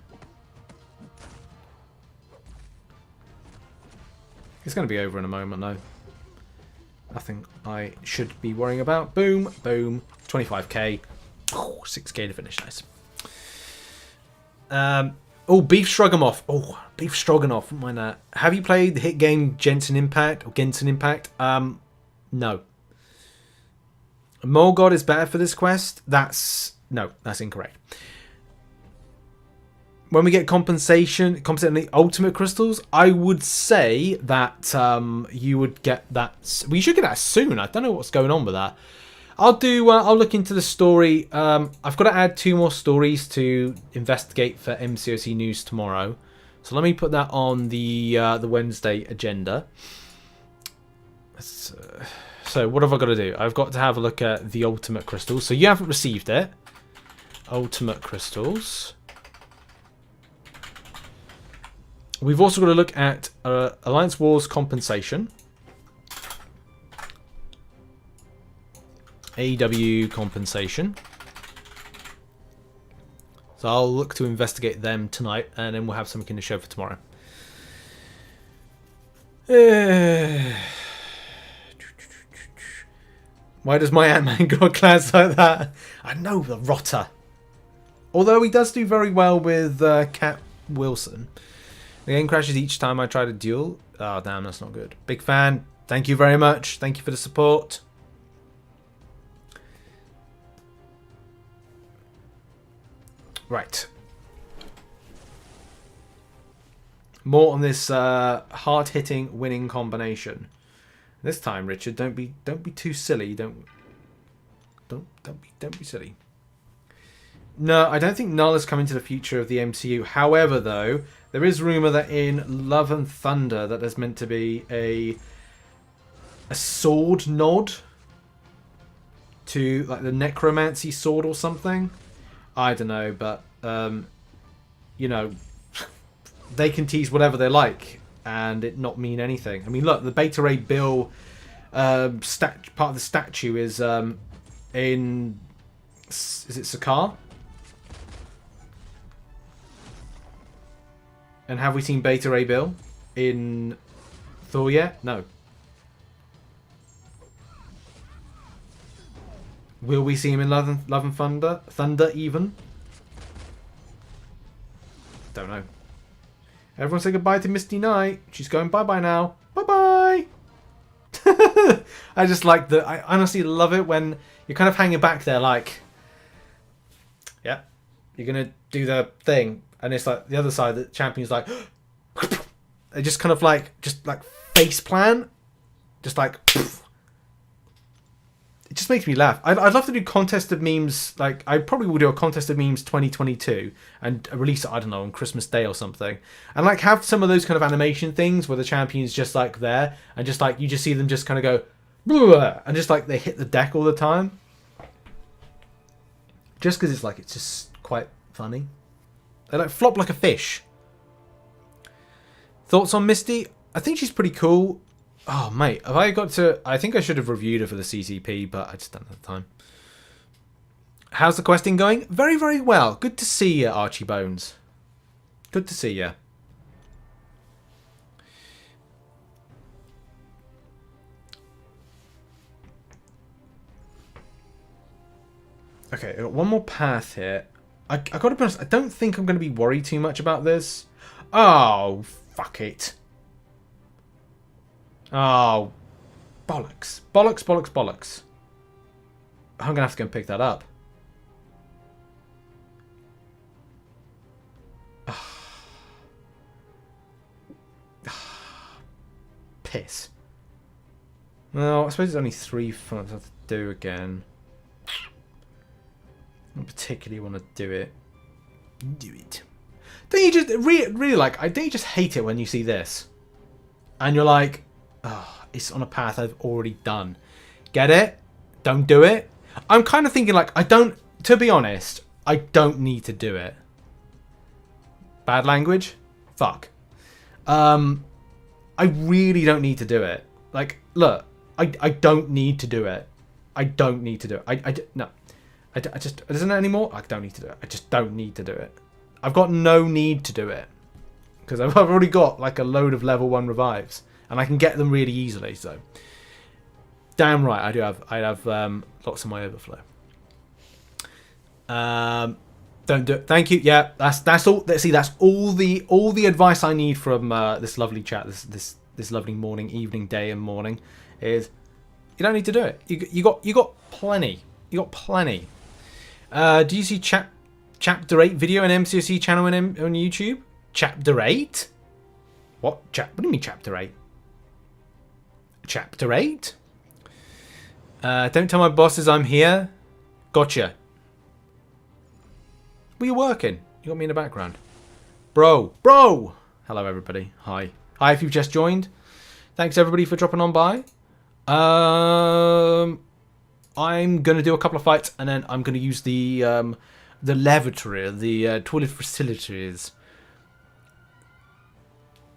it's going to be over in a moment though. Nothing I should be worrying about. Boom, boom, 25k, 6k to finish. Nice. Oh, beef stroganoff. Oh, beef stroganoff. Wouldn't mind that. Have you played the hit game Genshin Impact or Genshin Impact? No. Mole God is better for this quest. That's incorrect. When we get compensating the ultimate crystals, I would say that you would get that. We should get that soon. I don't know what's going on with that. I'll look into the story. I've got to add 2 more stories to investigate for MCOC news tomorrow. So let me put that on the Wednesday agenda. So what have I got to do? I've got to have a look at the Ultimate Crystals. So you haven't received it. Ultimate Crystals. We've also got to look at Alliance Wars compensation. AEW compensation. So I'll look to investigate them tonight, and then we'll have something in the show for tomorrow. Why does my Ant-Man got class like that? I know, the rotter. Although he does do very well with Cat Wilson. The game crashes each time I try to duel. Oh, damn, that's not good. Big fan. Thank you very much. Thank you for the support. Right. More on this hard-hitting winning combination. This time, Richard, don't be too silly. Don't be silly. No, I don't think Null is coming to the future of the MCU. However, though, there is rumor that in Love and Thunder that there's meant to be a sword nod to like the necromancy sword or something. I don't know, but you know, they can tease whatever they like and it not mean anything. I mean, look, the Beta Ray Bill part of the statue is in, is it Sakaar? And have we seen Beta Ray Bill in Thor yet? No. Will we see him in Love and Thunder? Thunder even? Don't know. Everyone say goodbye to Misty Knight. She's going bye-bye now. Bye-bye! I just like I honestly love it when you're kind of hanging back there like, yeah, you're going to do the thing. And it's like the other side, the champion's like, they just kind of like, face plant. Just like, it just makes me laugh. I'd love to do contest of memes. Like, I probably will do a contest of memes 2022 and release it, I don't know, on Christmas Day or something. And like have some of those kind of animation things where the champion's just like there and just like, you just see them just kind of go, bleh, and just like they hit the deck all the time. Just because it's like, it's just quite funny. They like flop like a fish. Thoughts on Misty? I think she's pretty cool. Oh, mate, have I got to... I think I should have reviewed her for the CCP, but I just don't have time. How's the questing going? Very, very well. Good to see you, Archie Bones. Good to see you. Okay, I got one more path here. I got to be honest, I don't think I'm going to be worried too much about this. Oh, fuck it. Oh, bollocks. Bollocks, bollocks, bollocks. I'm going to have to go and pick that up. Piss. Well, I suppose it's only 3 fronts I have to do again. I don't particularly want to do it. Do it. Don't you just really like? Don't you just hate it when you see this, and you're like, oh, it's on a path I've already done. Get it? Don't do it. I'm kind of thinking like I don't. To be honest, I don't need to do it. Bad language. Fuck. I really don't need to do it. Like, look, I don't need to do it. I don't need to do it. No. I just, isn't it anymore? I don't need to do it. I just don't need to do it. I've got no need to do it. Because I've already got like a load of level 1 revives. And I can get them really easily, so. Damn right, I have lots of my overflow. Don't do it. Thank you. Yeah, that's all. See, that's all the advice I need from this lovely chat, this lovely morning, evening, day and morning, is you don't need to do it. You got plenty. You got plenty. Do you see chapter 8 video on MCOC channel on YouTube? Chapter 8? What do you mean chapter 8? Chapter 8? Don't tell my bosses I'm here. Gotcha. Were you working? You got me in the background. Bro. Hello, everybody. Hi if you've just joined. Thanks, everybody, for dropping on by. I'm going to do a couple of fights, and then I'm going to use the lavatory, the toilet facilities.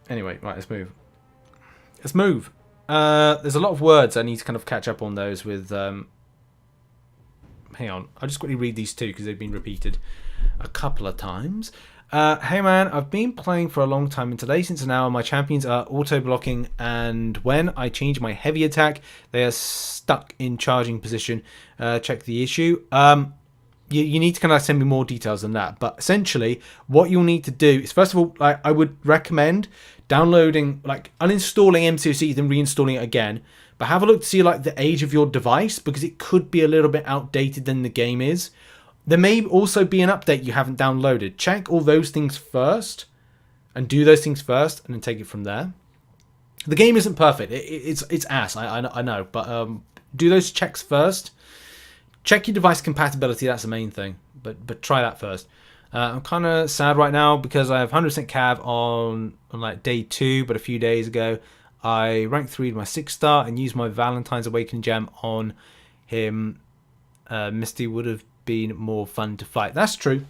Anyway, right, let's move. There's a lot of words I need to kind of catch up on those with... hang on, I'll just quickly read these two because they've been repeated a couple of times. Hey man, I've been playing for a long time, and today since an hour my champions are auto-blocking, and when I change my heavy attack they are stuck in charging position. Check the issue. You need to kind of send me more details than that, but essentially what you'll need to do is, first of all, I would recommend downloading, like uninstalling MCOC, then reinstalling it again, but have a look to see like the age of your device, because it could be a little bit outdated than the game is. There may also be an update you haven't downloaded. Check all those things first, and do those things first, and then take it from there. The game isn't perfect. It's ass, I know, but do those checks first. Check your device compatibility, that's the main thing, but try that first. I'm kind of sad right now because I have 100% cav on like day 2, but a few days ago I ranked 3 to my 6 star and used my Valentine's Awakening gem on him. Misty would have been more fun to fight. That's true.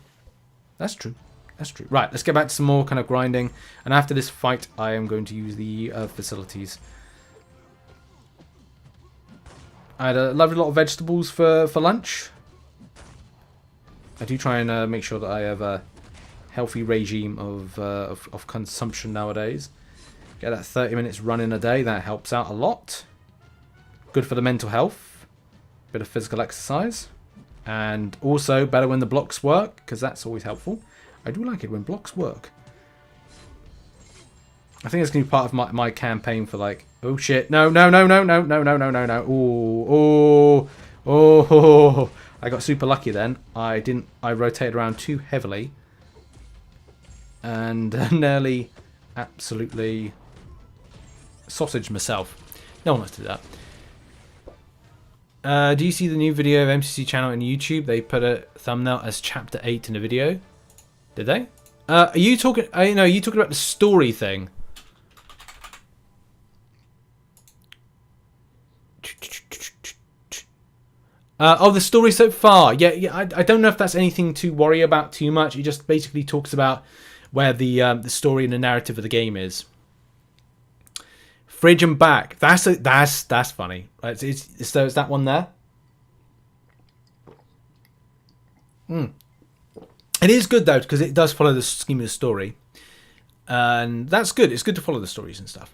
Right, let's get back to some more kind of grinding, and after this fight I am going to use the facilities. I had a lovely lot of vegetables for lunch. I do try and make sure that I have a healthy regime of consumption nowadays. Get that 30 minutes running a day, that helps out a lot. Good for the mental health. Bit of physical exercise. And also better when the blocks work, because that's always helpful. I do like it when blocks work. I think it's going to be part of my campaign for like... Oh shit, no. Oh. I got super lucky then. I rotated around too heavily. And nearly absolutely sausaged myself. No one likes to do that. Do you see the new video of MCC channel on YouTube? They put a thumbnail as chapter 8 in the video. Did they? Are you talking... are you talking about the story thing? Oh, the story so far. Yeah. I don't know if that's anything to worry about too much. It just basically talks about where the story and the narrative of the game is. Fridge and back. That's funny. So it's that one there. It is good though, because it does follow the scheme of the story, and that's good. It's good to follow the stories and stuff.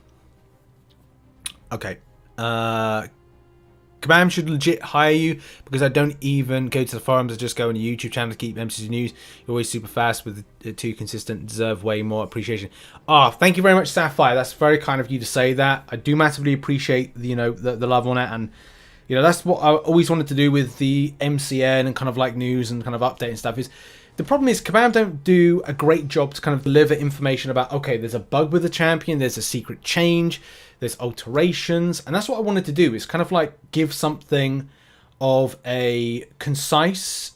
Okay. Kabam should legit hire you, because I don't even go to the forums. I just go on the YouTube channel to keep MCC news. You're always super fast with the too consistent. Deserve way more appreciation. Thank you very much, Sapphire. That's very kind of you to say that. I do massively appreciate the love on it, and that's what I always wanted to do with the MCN and kind of like news and kind of update and stuff. Is the problem is Kabam don't do a great job to kind of deliver information about, okay, there's a bug with the champion, there's a secret change, there's alterations, and that's what I wanted to do, is kind of like give something of a concise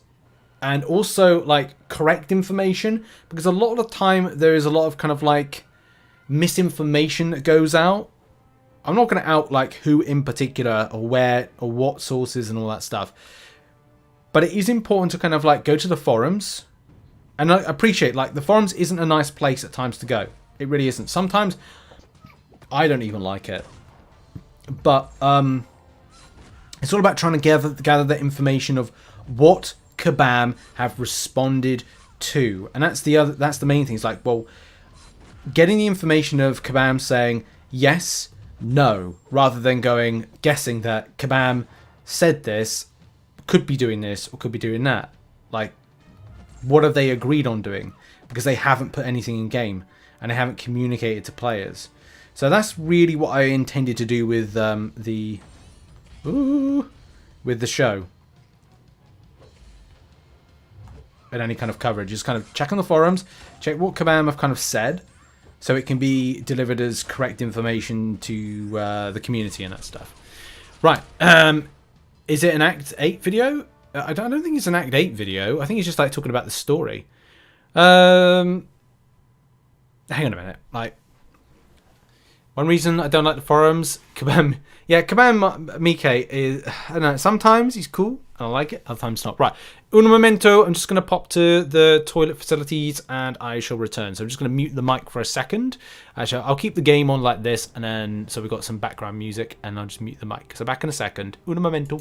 and also like correct information, because a lot of the time there is a lot of kind of like misinformation that goes out. I'm not going to out like who in particular or where or what sources and all that stuff, but it is important to kind of like go to the forums. And I appreciate, like, the forums isn't a nice place at times to go. It really isn't. Sometimes I don't even like it. But it's all about trying to gather the information of what Kabam have responded to. And that's the main thing. It's like, well, getting the information of Kabam saying yes, no, rather than guessing that Kabam said this, could be doing this, or could be doing that. Like, what have they agreed on doing? Because they haven't put anything in game, and they haven't communicated to players. So that's really what I intended to do with the show. And any kind of coverage, just kind of check on the forums, check what Kabam have kind of said, so it can be delivered as correct information to the community and that stuff. Right. Is it an Act 8 video? I don't think it's an Act 8 video. I think it's just like talking about the story. Hang on a minute. Like, one reason I don't like the forums, Kabam. Yeah, Kabam Mike is, I don't know, sometimes he's cool and I like it, other times not. Right, un momento, I'm just going to pop to the toilet facilities and I shall return. So I'm just going to mute the mic for a second. Actually, I'll keep the game on like this and then, so we've got some background music and I'll just mute the mic. So back in a second. Un momento.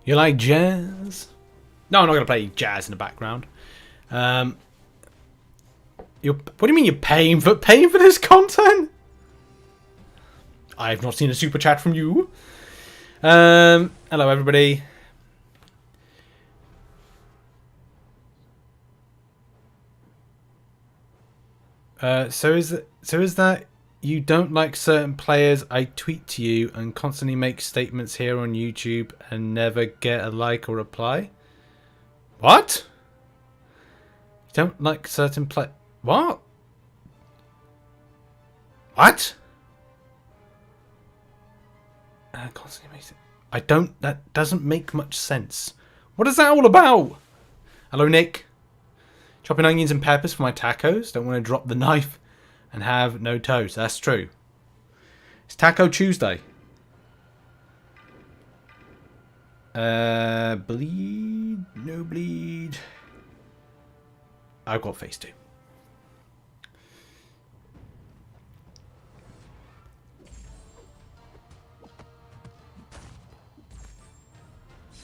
You like jazz? No, I'm not going to play jazz in the background. What do you mean you're paying for this content? I've not seen a super chat from you. Hello everybody. So is that you don't like certain players? I tweet to you and constantly make statements here on YouTube and never get a like or reply. What? You don't like certain play? What? What? Constantly makes it. I don't. That doesn't make much sense. What is that all about? Hello, Nick. Chopping onions and peppers for my tacos. Don't want to drop the knife and have no toast. That's true. It's Taco Tuesday. Bleed. No bleed. I've got face too.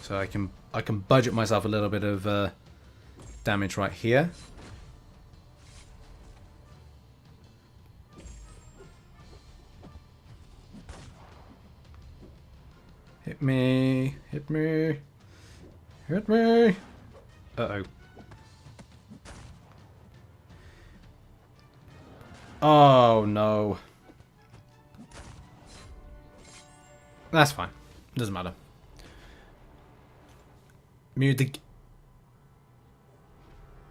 So I can budget myself a little bit of damage right here. Hit me, hit me, hit me. Uh-oh. Oh no. That's fine. Doesn't matter. Mute the...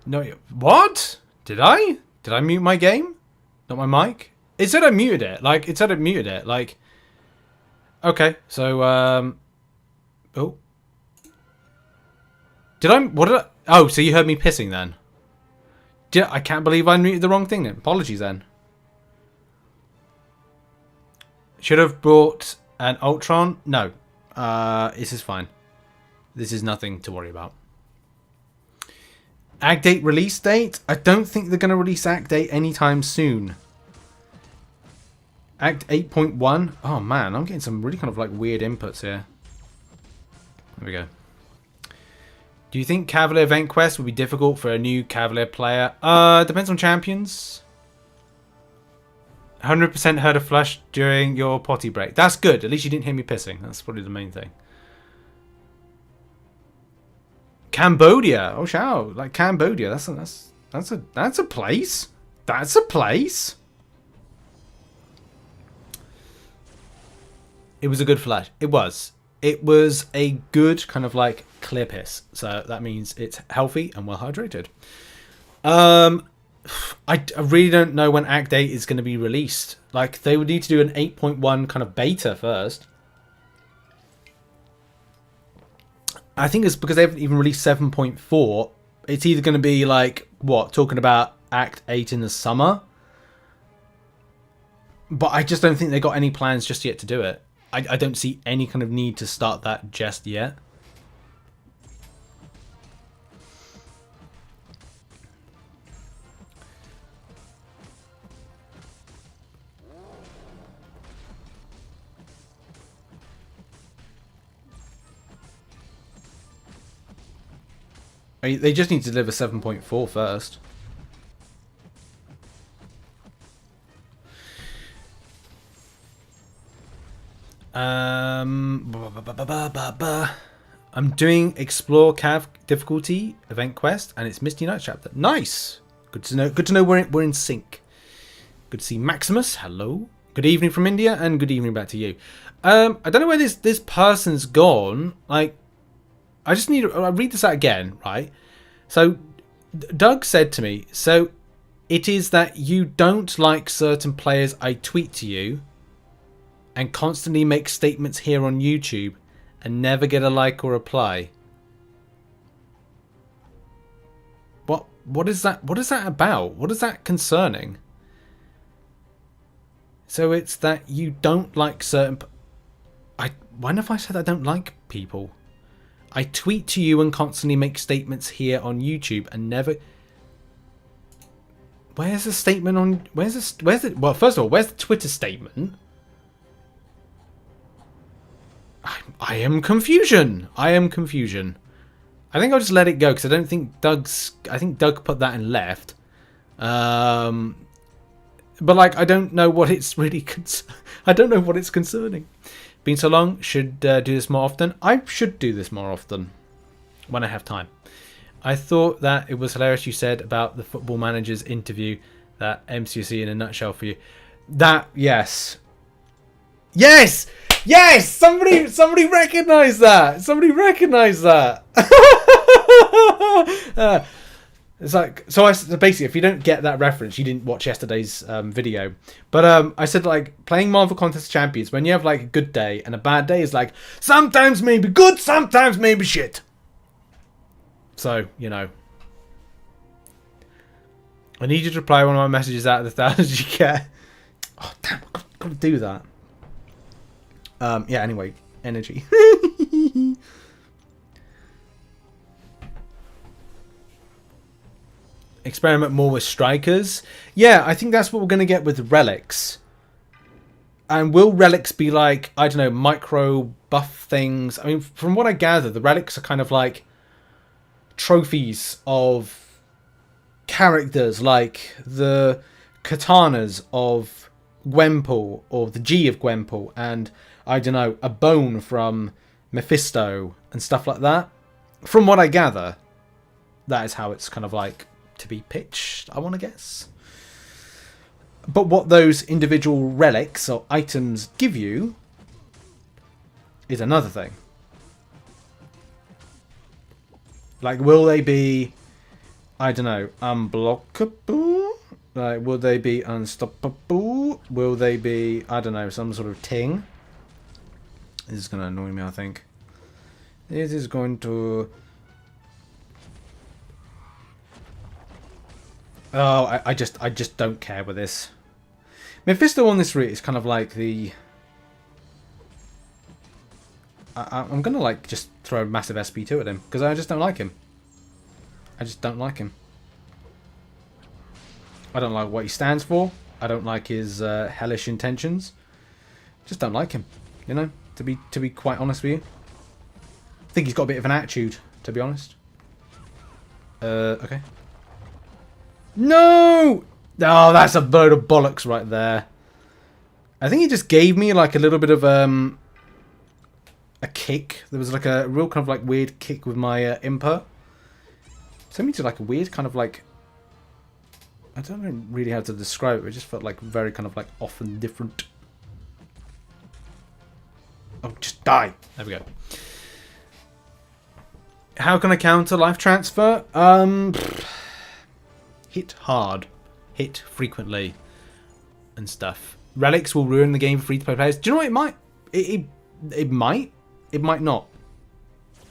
No, what? Did I? Did I mute my game? Not my mic? It said I muted it. Like, it said I muted it. Like... Okay, so, oh. Did I... What did I... Oh, so you heard me pissing then? I can't believe I muted the wrong thing then. Apologies then. Should have brought an Ultron. No. This is fine. This is nothing to worry about. Act 8 release date? I don't think they're going to release Act 8 anytime soon. Act 8.1? Oh man, I'm getting some really kind of like weird inputs here. There we go. Do you think Cavalier Event Quest will be difficult for a new Cavalier player? Depends on champions. 100% heard a flush during your potty break. That's good. At least you didn't hear me pissing. That's probably the main thing. Cambodia. Oh, shout. Like Cambodia. That's a place. That's a place. It was a good flush. It was. It was a good kind of like clear piss. So that means it's healthy and well hydrated. I really don't know when Act 8 is going to be released. Like, they would need to do an 8.1 kind of beta first. I think it's because they haven't even released 7.4. It's either going to be like, what, talking about Act 8 in the summer? But I just don't think they got any plans just yet to do it. I don't see any kind of need to start that just yet. They just need to deliver 7.4 first. I'm doing Explore Cav difficulty event quest, and it's Misty Night chapter. Nice. Good to know. Good to know we're in sync. Good to see Maximus. Hello. Good evening from India, and good evening back to you. I don't know where this person's gone. Like, I just need to I'll read this out again, right? So, Doug said to me, so it is that you don't like certain players I tweet to you and constantly make statements here on YouTube and never get a like or reply. What is that? What is that about? What is that concerning? So it's that you don't like certain... When have I said I don't like people? I tweet to you and constantly make statements here on YouTube and never... Where's the statement on... Where's the... Well, first of all, where's the Twitter statement? I am confusion. I am confusion. I think I'll just let it go because I don't think Doug's... I think Doug put that and left. But like, I don't know what it's really... I don't know what it's concerning. Been so long, should do this more often. I should do this more often when I have time. I thought that it was hilarious you said about the Football Manager's interview, that MCOC in a nutshell for you. That, yes. Yes! Yes! Somebody recognise that! Somebody recognise that! It's like, so basically, if you don't get that reference, you didn't watch yesterday's video. But I said, like, playing Marvel Contest Champions, when you have like a good day and a bad day, is like sometimes maybe good, sometimes maybe shit. So, you know, I need you to reply one of my messages out of the thousands you get. Oh damn, I've got to do that. Yeah. Anyway, energy. Experiment more with strikers. Yeah, I think that's what we're going to get with relics. And will relics be like, I don't know, micro buff things? I mean, from what I gather, the relics are kind of like trophies of characters, like the katanas of Gwenpool, or the G of Gwenpool, and I don't know, a bone from Mephisto and stuff like that. From what I gather, that is how it's kind of like to be pitched, I want to guess. But what those individual relics or items give you is another thing. Like, will they be, I don't know, unblockable? Like, will they be unstoppable? Will they be, I don't know, some sort of ting? This is going to annoy me, I think. This is going to... Oh, I just don't care with this. Mephisto on this route is kind of like the... I'm going to like just throw a massive SP2 at him because I just don't like him. I just don't like him. I don't like what he stands for. I don't like his hellish intentions. Just don't like him, you know, to be quite honest with you. I think he's got a bit of an attitude, to be honest. Okay. No! Oh, that's a load of bollocks right there. I think he just gave me like a little bit of a kick. There was like a real kind of like weird kick with my input. Sent me to like a weird kind of like, I don't know really how to describe it. It just felt like very kind of like off and different. Oh, just die. There we go. How can I counter life transfer? Hit hard. Hit frequently. And stuff. Relics will ruin the game for free-to-play players. Do you know what? It might. It might. It might not.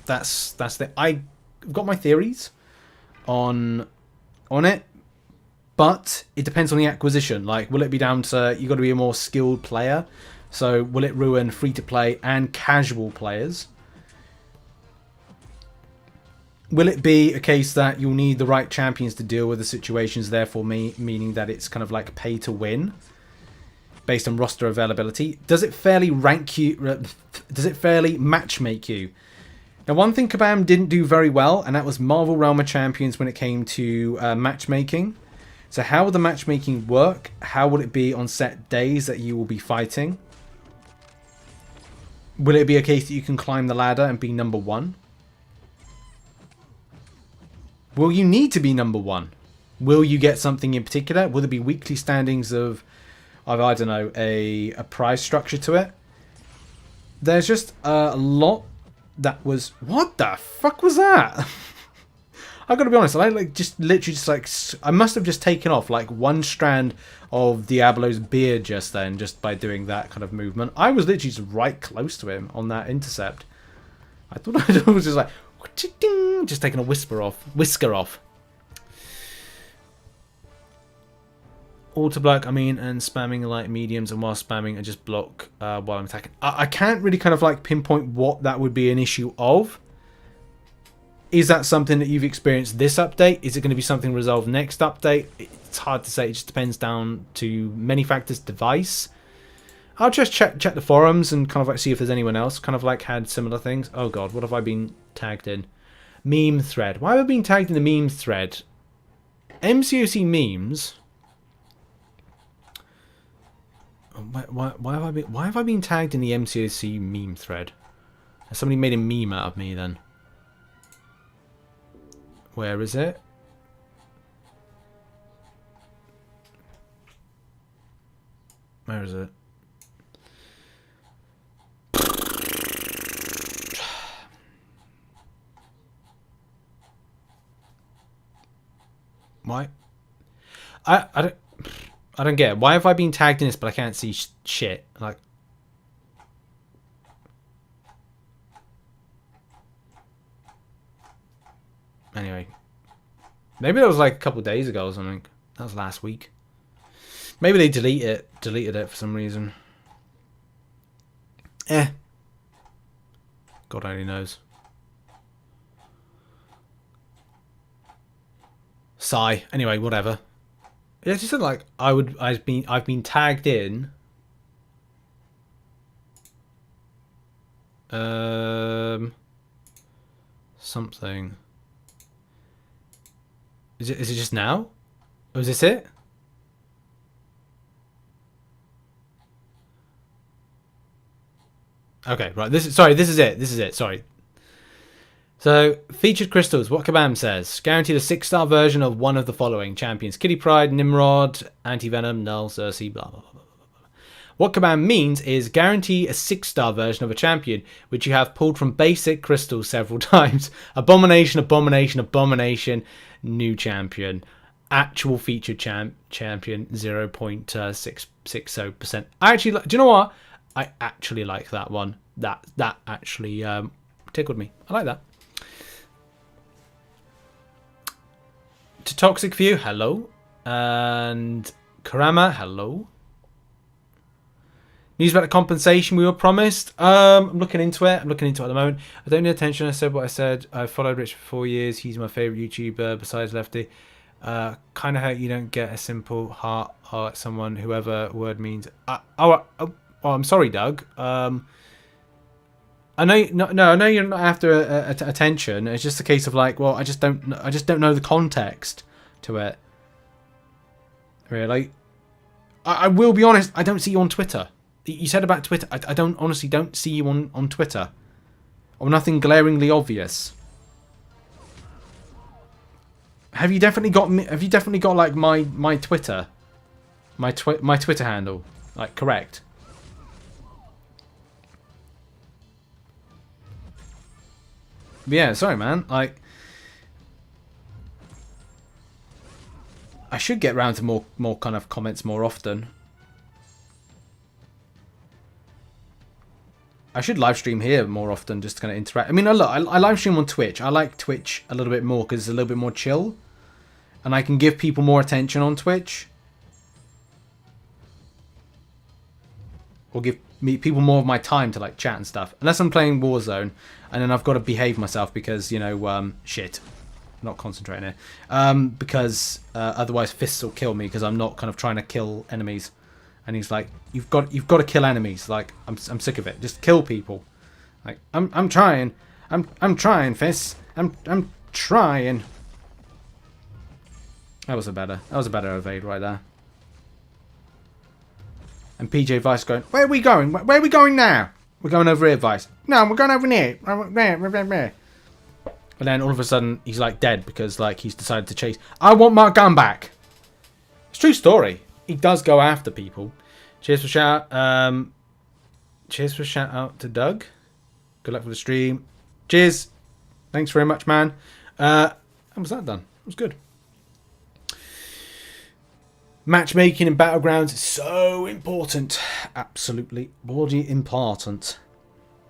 That's the... I've got my theories on it. But it depends on the acquisition. Like, will it be down to... You've got to be a more skilled player. So, will it ruin free-to-play and casual players? Will it be a case that you'll need the right champions to deal with the situations, therefore meaning that it's kind of like pay to win based on roster availability? Does it fairly rank you? Does it fairly matchmake you? Now, one thing Kabam didn't do very well, and that was Marvel Realm of Champions when it came to matchmaking. So how will the matchmaking work? How will it be on set days that you will be fighting? Will it be a case that you can climb the ladder and be number one? Will you need to be number one? Will you get something in particular? Will there be weekly standings of I don't know, a prize structure to it? There's just a lot that was... What the fuck was that? I gotta be honest, I like just literally just like... I must have just taken off like one strand of Diablo's beard just then, just by doing that kind of movement. I was literally just right close to him on that intercept. I thought I was just like... Just taking a whisker off. Auto block, and spamming light mediums, and while spamming, I just block while I'm attacking. I can't really kind of like pinpoint what that would be an issue of. Is that something that you've experienced this update? Is it going to be something resolved next update? It's hard to say. It just depends down to many factors. Device. I'll just check the forums and kind of like see if there's anyone else kind of like had similar things. Oh god, what have I been tagged in? Meme thread. Why have I been tagged in the meme thread? MCOC memes. Why have I been tagged in the MCOC meme thread? Has somebody made a meme out of me then? Where is it? Where is it? Why? I don't get it. Why have I been tagged in this but I can't see shit? Like, anyway, maybe that was like a couple of days ago or something. That was last week. Maybe they deleted it for some reason. God only knows. Sigh. Anyway, whatever. Yeah, just said like I've been tagged in. Something. Is it just now? Or is this it? Okay, right. This is it. Sorry. So, featured crystals. What Kabam says. Guaranteed a 6-star version of one of the following. Champions. Kitty Pryde, Nimrod, Anti-Venom, Null, Cersei, blah, blah, blah, blah, blah. What Kabam means is guarantee a 6-star version of a champion, which you have pulled from basic crystals several times. Abomination, abomination, abomination. New champion. Actual featured champion. 0.660%. I actually... Do you know what? I actually like that one. That actually tickled me. I like that. To Toxic View, hello. And Karama, hello. News about the compensation we were promised. I'm looking into it. I'm looking into it at the moment. I don't need attention. I said what I said. I followed Rich for 4 years. He's my favourite YouTuber besides Lefty. Kind of hurt you don't get a simple heart or someone, whoever word means. I'm sorry, Doug. I know. No, I know you're not after attention. It's just a case of like, well, I just don't know the context to it. Really, I will be honest. I don't see you on Twitter. You said about Twitter. I honestly don't see you on Twitter, or nothing glaringly obvious. Have you definitely got me? Have you definitely got like my Twitter, my Twitter handle, like correct? But yeah, sorry, man. Like, I should get round to more kind of comments more often. I should live stream here more often, just to kind of interact. I mean, look, I live stream on Twitch. I like Twitch a little bit more because it's a little bit more chill, and I can give people more attention on Twitch, or give people more of my time to like chat and stuff. Unless I'm playing Warzone, and then I've got to behave myself because shit, I'm not concentrating here. Because otherwise fists will kill me because I'm not kind of trying to kill enemies. And he's like, you've got to kill enemies. Like, I'm sick of it. Just kill people. Like, I'm trying. I'm trying, Fists. I'm trying. That was a better evade right there. And PJ Vice going, where are we going? Where are we going now? We're going over here, Vice. No, we're going over here. And then all of a sudden he's like dead because like he's decided to chase. I want my gun back. It's a true story. He does go after people. Cheers for shout out to Doug. Good luck for the stream. Cheers. Thanks very much, man. How was that done? It was good. Matchmaking in Battlegrounds is so important. Absolutely bloody important.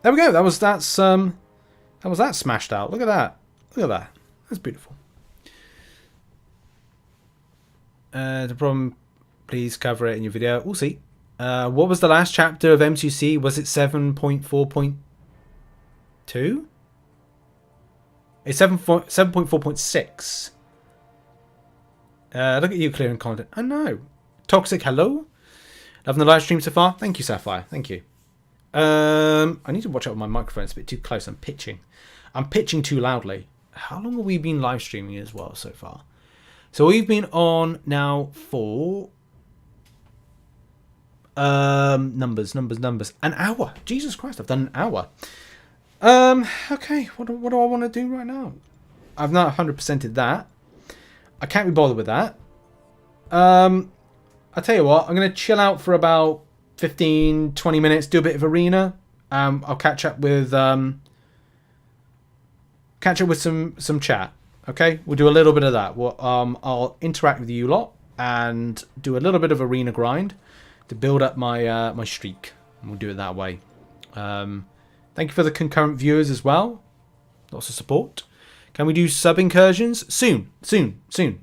There we go. That was that smashed out. Look at that. Look at that. That's beautiful. The problem, please cover it in your video. We'll see. What was the last chapter of MCOC? Was it 7.4.2? It's 7.4.6. Look at you clearing content. I know. Toxic, hello. Loving the live stream so far. Thank you, Sapphire. Thank you. I need to watch out with my microphone. It's a bit too close. I'm pitching too loudly. How long have we been live streaming as well so far? So we've been on now for numbers. An hour. Jesus Christ, I've done an hour. Okay, what do I want to do right now? I've not 100%ed that. I can't be bothered with that. I'll tell you what, I'm going to chill out for about 15-20 minutes, do a bit of arena. I'll catch up with some chat. Okay, we'll do a little bit of that. I'll interact with you lot and do a little bit of arena grind to build up my my streak. And we'll do it that way. Thank you for the concurrent viewers as well. Lots of support. Can we do sub incursions soon?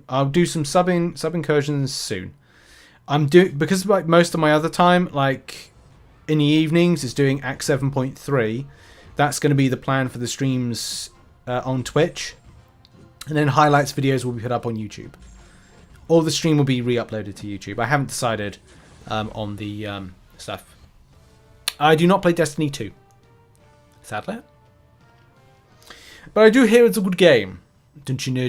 I'll do some sub incursions soon. I'm doing, because like most of my other time, like in the evenings, is doing Act 7.3. That's going to be the plan for the streams on Twitch, and then highlights videos will be put up on YouTube. Or the stream will be re-uploaded to YouTube. I haven't decided on the stuff. I do not play Destiny 2, sadly. But I do hear it's a good game. Don't you know?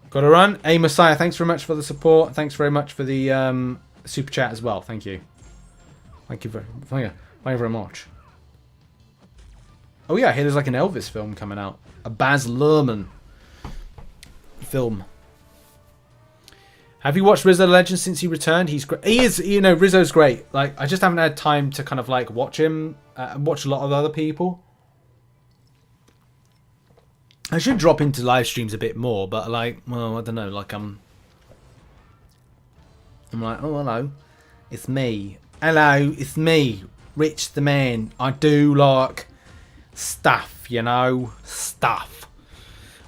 Gotta run. Hey, Messiah, thanks very much for the support. Thanks very much for the super chat as well. Thank you. Thank you very much. Oh yeah, I hear there's like an Elvis film coming out. A Baz Luhrmann film. Have you watched Rizzo the Legend since he returned? He's great. He is, Rizzo's great. Like, I just haven't had time to kind of like watch him, watch a lot of other people. I should drop into live streams a bit more, but like, well, I don't know. Like, I'm like, oh hello, it's me. Hello, it's me, Rich the Man. I do like stuff, stuff.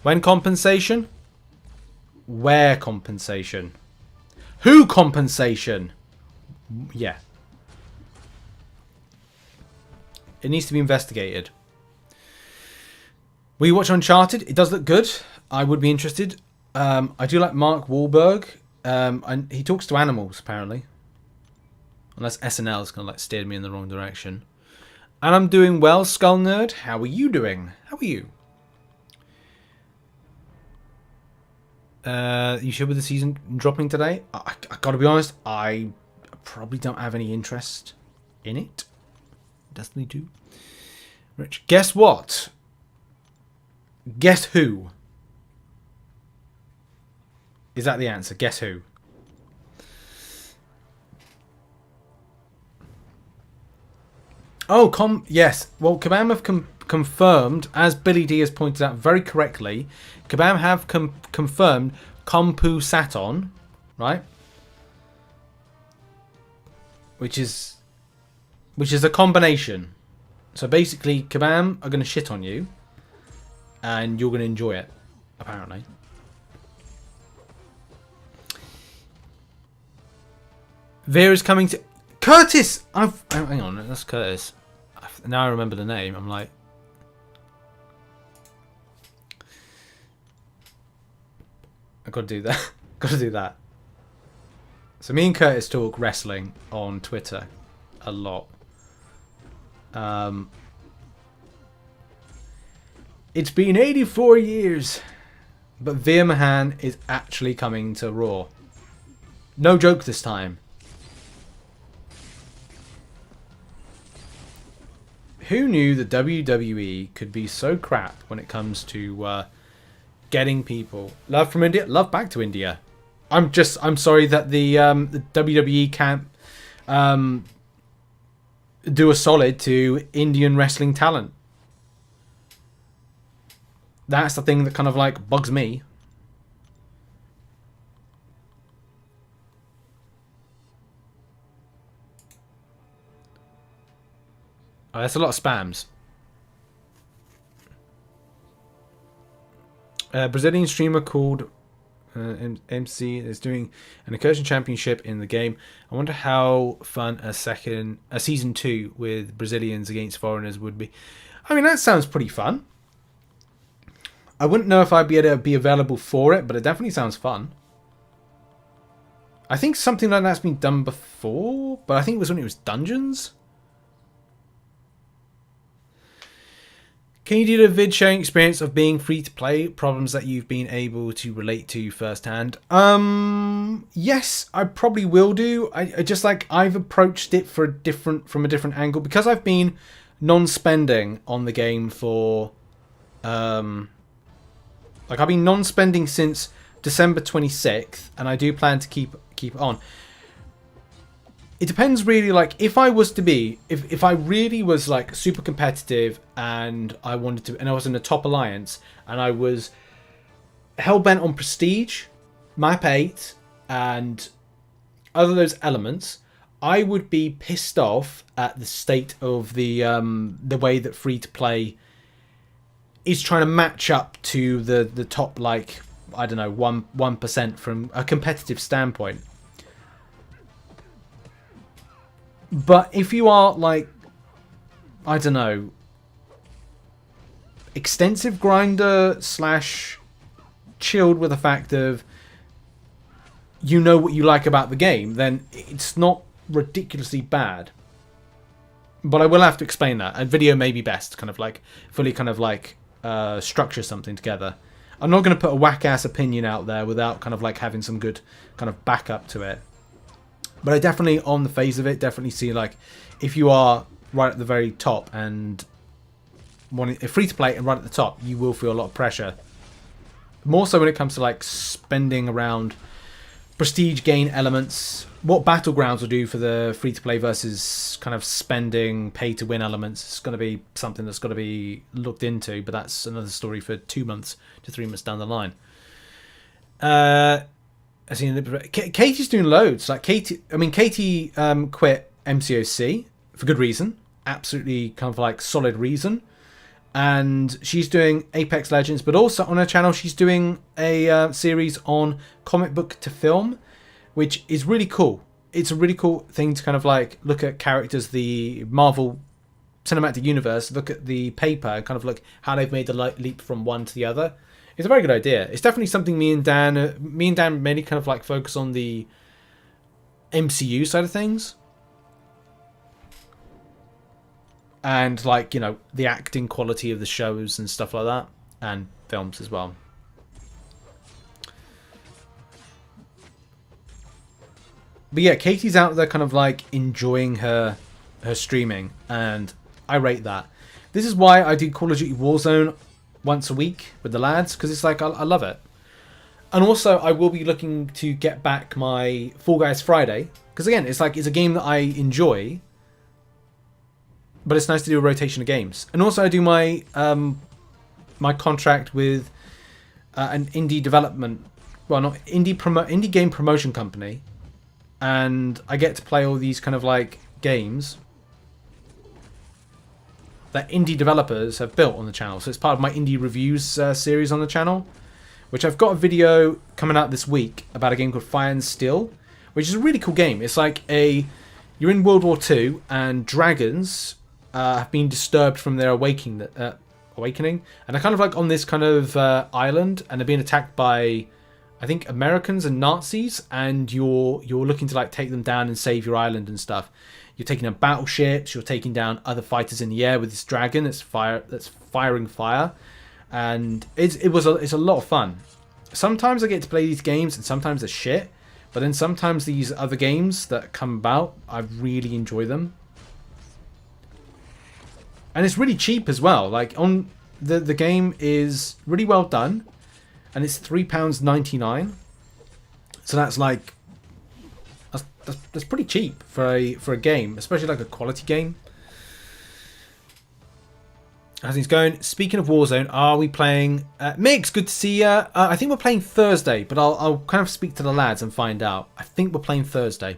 When compensation? Where compensation? Who compensation? Yeah. It needs to be investigated. We watch Uncharted. It does look good. I would be interested. I do like Mark Wahlberg. And he talks to animals, apparently. Unless SNL's kind of like steered me in the wrong direction. And I'm doing well, Skull Nerd. How are you doing? How are you? You sure with the season dropping today? I gotta be honest, I probably don't have any interest in it. Destiny 2. Rich, guess what? Guess who? Is that the answer? Guess who? Oh, yes. Well, Kabam have confirmed, as Billy D has pointed out very correctly, Kabam have confirmed Kompu Saton, right? Which is a combination. So basically, Kabam are going to shit on you, and you're going to enjoy it, apparently. Vera's coming to... Curtis! Hang on, that's Curtis. Now I remember the name. I'm like... I've got to do that. Got to do that. So me and Curtis talk wrestling on Twitter a lot. It's been 84 years, but Veer Mahan is actually coming to Raw. No joke this time. Who knew the WWE could be so crap when it comes to getting people? Love from India, love back to India. I'm sorry that the WWE can't do a solid to Indian wrestling talent. That's the thing that kind of like bugs me. Oh, that's a lot of spams. Brazilian streamer called MC is doing an incursion championship in the game. I wonder how fun a season 2 with Brazilians against foreigners would be. I mean, that sounds pretty fun. I wouldn't know if I'd be able to be available for it, but it definitely sounds fun. I think something like that's been done before, but I think it was when it was Dungeons. Can you do the vid sharing experience of being free to play? Problems that you've been able to relate to firsthand? Yes, I probably will do. I just like I've approached it from a different angle because I've been non-spending on the game for like I've been non-spending since December 26th, and I do plan to keep it on. It depends really, like, if I was to be, if I really was, like, super competitive and I wanted to, and I was in the top alliance, and I was hell-bent on prestige, map 8, and other those elements, I would be pissed off at the state of the way that free-to-play is trying to match up to the top, like, I don't know, 1% from a competitive standpoint. But if you are, like, I don't know, extensive grinder / chilled with the fact of you know what you like about the game, then it's not ridiculously bad. But I will have to explain that. A video may be best, kind of like, fully kind of like structure something together. I'm not going to put a whack-ass opinion out there without kind of like having some good kind of backup to it. But I definitely, on the face of it, definitely see, like, if you are right at the very top and wanting free to play and right at the top, you will feel a lot of pressure. More so when it comes to, like, spending around prestige gain elements. What Battlegrounds will do for the free to play versus kind of spending pay to win elements is going to be something that's got to be looked into. But that's another story for 2 months to 3 months down the line. Katie's doing loads. Like Katie quit MCOC for good reason, absolutely kind of like solid reason, and she's doing Apex Legends. But also on her channel, she's doing a series on comic book to film, which is really cool. It's a really cool thing to kind of like look at characters, the Marvel Cinematic Universe, look at the paper and kind of look how they've made the leap from one to the other. It's a very good idea. It's definitely something me and Dan mainly kind of like focus on the MCU side of things. And like, you know, the acting quality of the shows and stuff like that. And films as well. But yeah, Katie's out there kind of like enjoying her streaming. And I rate that. This is why I do Call of Duty Warzone once a week with the lads. Because it's like, I love it. And also, I will be looking to get back my Fall Guys Friday. Because again, it's like, it's a game that I enjoy. But it's nice to do a rotation of games. And also I do my my contract with an indie development, well, not indie game promotion company. And I get to play all these kind of like games that indie developers have built on the channel. So it's part of my indie reviews series on the channel. Which I've got a video coming out this week about a game called Fire and Steel. Which is a really cool game. It's like you're in World War II and dragons have been disturbed from their awakening, and they're kind of like on this kind of island, and they're being attacked by, I think, Americans and Nazis, and you're looking to like take them down and save your island and stuff. You're taking down battleships, you're taking down other fighters in the air with this dragon that's firing fire, and it's a lot of fun. Sometimes I get to play these games, and sometimes they're shit, but then sometimes these other games that come about, I really enjoy them. And it's really cheap as well. Like on the game is really well done, and it's £3.99. So that's like that's pretty cheap for a game, especially like a quality game. How's things going? Speaking of Warzone, are we playing? Mix, good to see you. I think we're playing Thursday, but I'll kind of speak to the lads and find out. I think we're playing Thursday.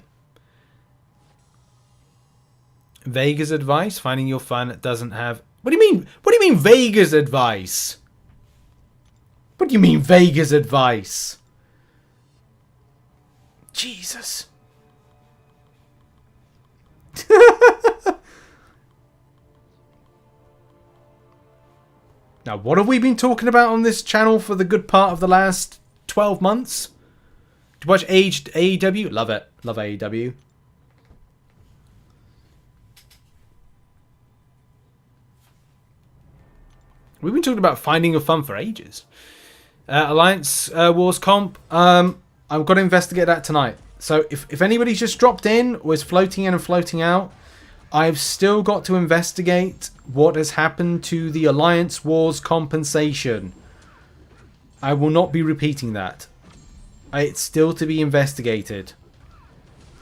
Vega's advice: finding your fun doesn't have. What do you mean? What do you mean Vega's advice? What do you mean Vega's advice? Jesus. Now, what have we been talking about on this channel for the good part of the last 12 months? Do you watch AEW? Love it. Love AEW. We've been talking about finding your fun for ages. Alliance Wars comp. I've got to investigate that tonight. So if anybody's just dropped in or is floating in and floating out, I've still got to investigate what has happened to the Alliance Wars compensation. I will not be repeating that. It's still to be investigated.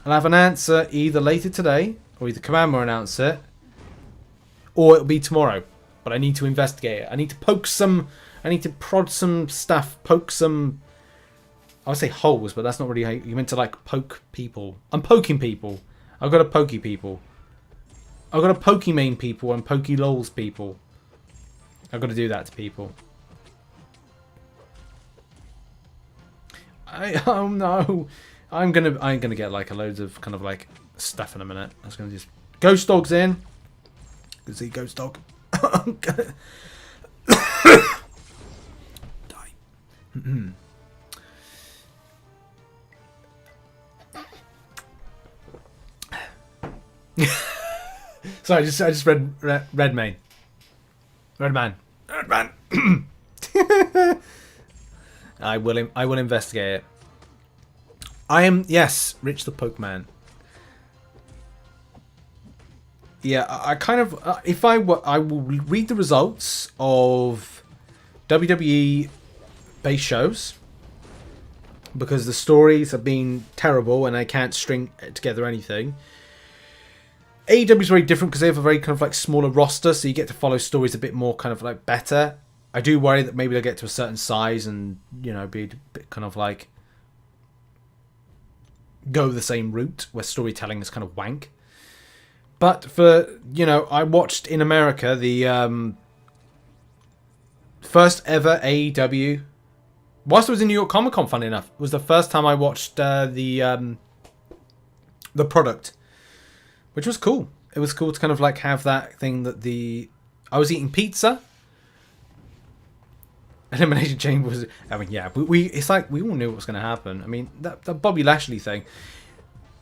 I'll have an answer either later today, or either Command will announce it, or it'll be tomorrow. But I need to investigate it. I need to poke some... I need to prod some stuff, poke some... I would say holes, but that's not really how you meant to like poke people. I'm poking people. I've got to pokey people. I've got to Pokemon people and Pokelols people. I've got to do that to people. Oh no. I'm gonna get like a loads of kind of like stuff in a minute. I was gonna just... Ghost Dog's in. Good to see Ghost Dog. I'm gonna... Die. Sorry, I just read RichTheMan. RichTheMan. I will investigate it. I am, yes, Rich the Pokemon. Yeah, I kind of I will read the results of WWE based shows because the stories have been terrible and I can't string together anything. AEW is very different because they have a very kind of like smaller roster, so you get to follow stories a bit more kind of like better. I do worry that maybe they'll get to a certain size and, you know, be a bit kind of like go the same route where storytelling is kind of wank. But for, you know, I watched in America the first ever AEW whilst I was in New York Comic Con, funny enough, was the first time I watched the product, which was cool. It was cool to kind of like have that thing that I was eating pizza. Elimination Chamber was, I mean, yeah, it's like we all knew what was going to happen. I mean, that Bobby Lashley thing,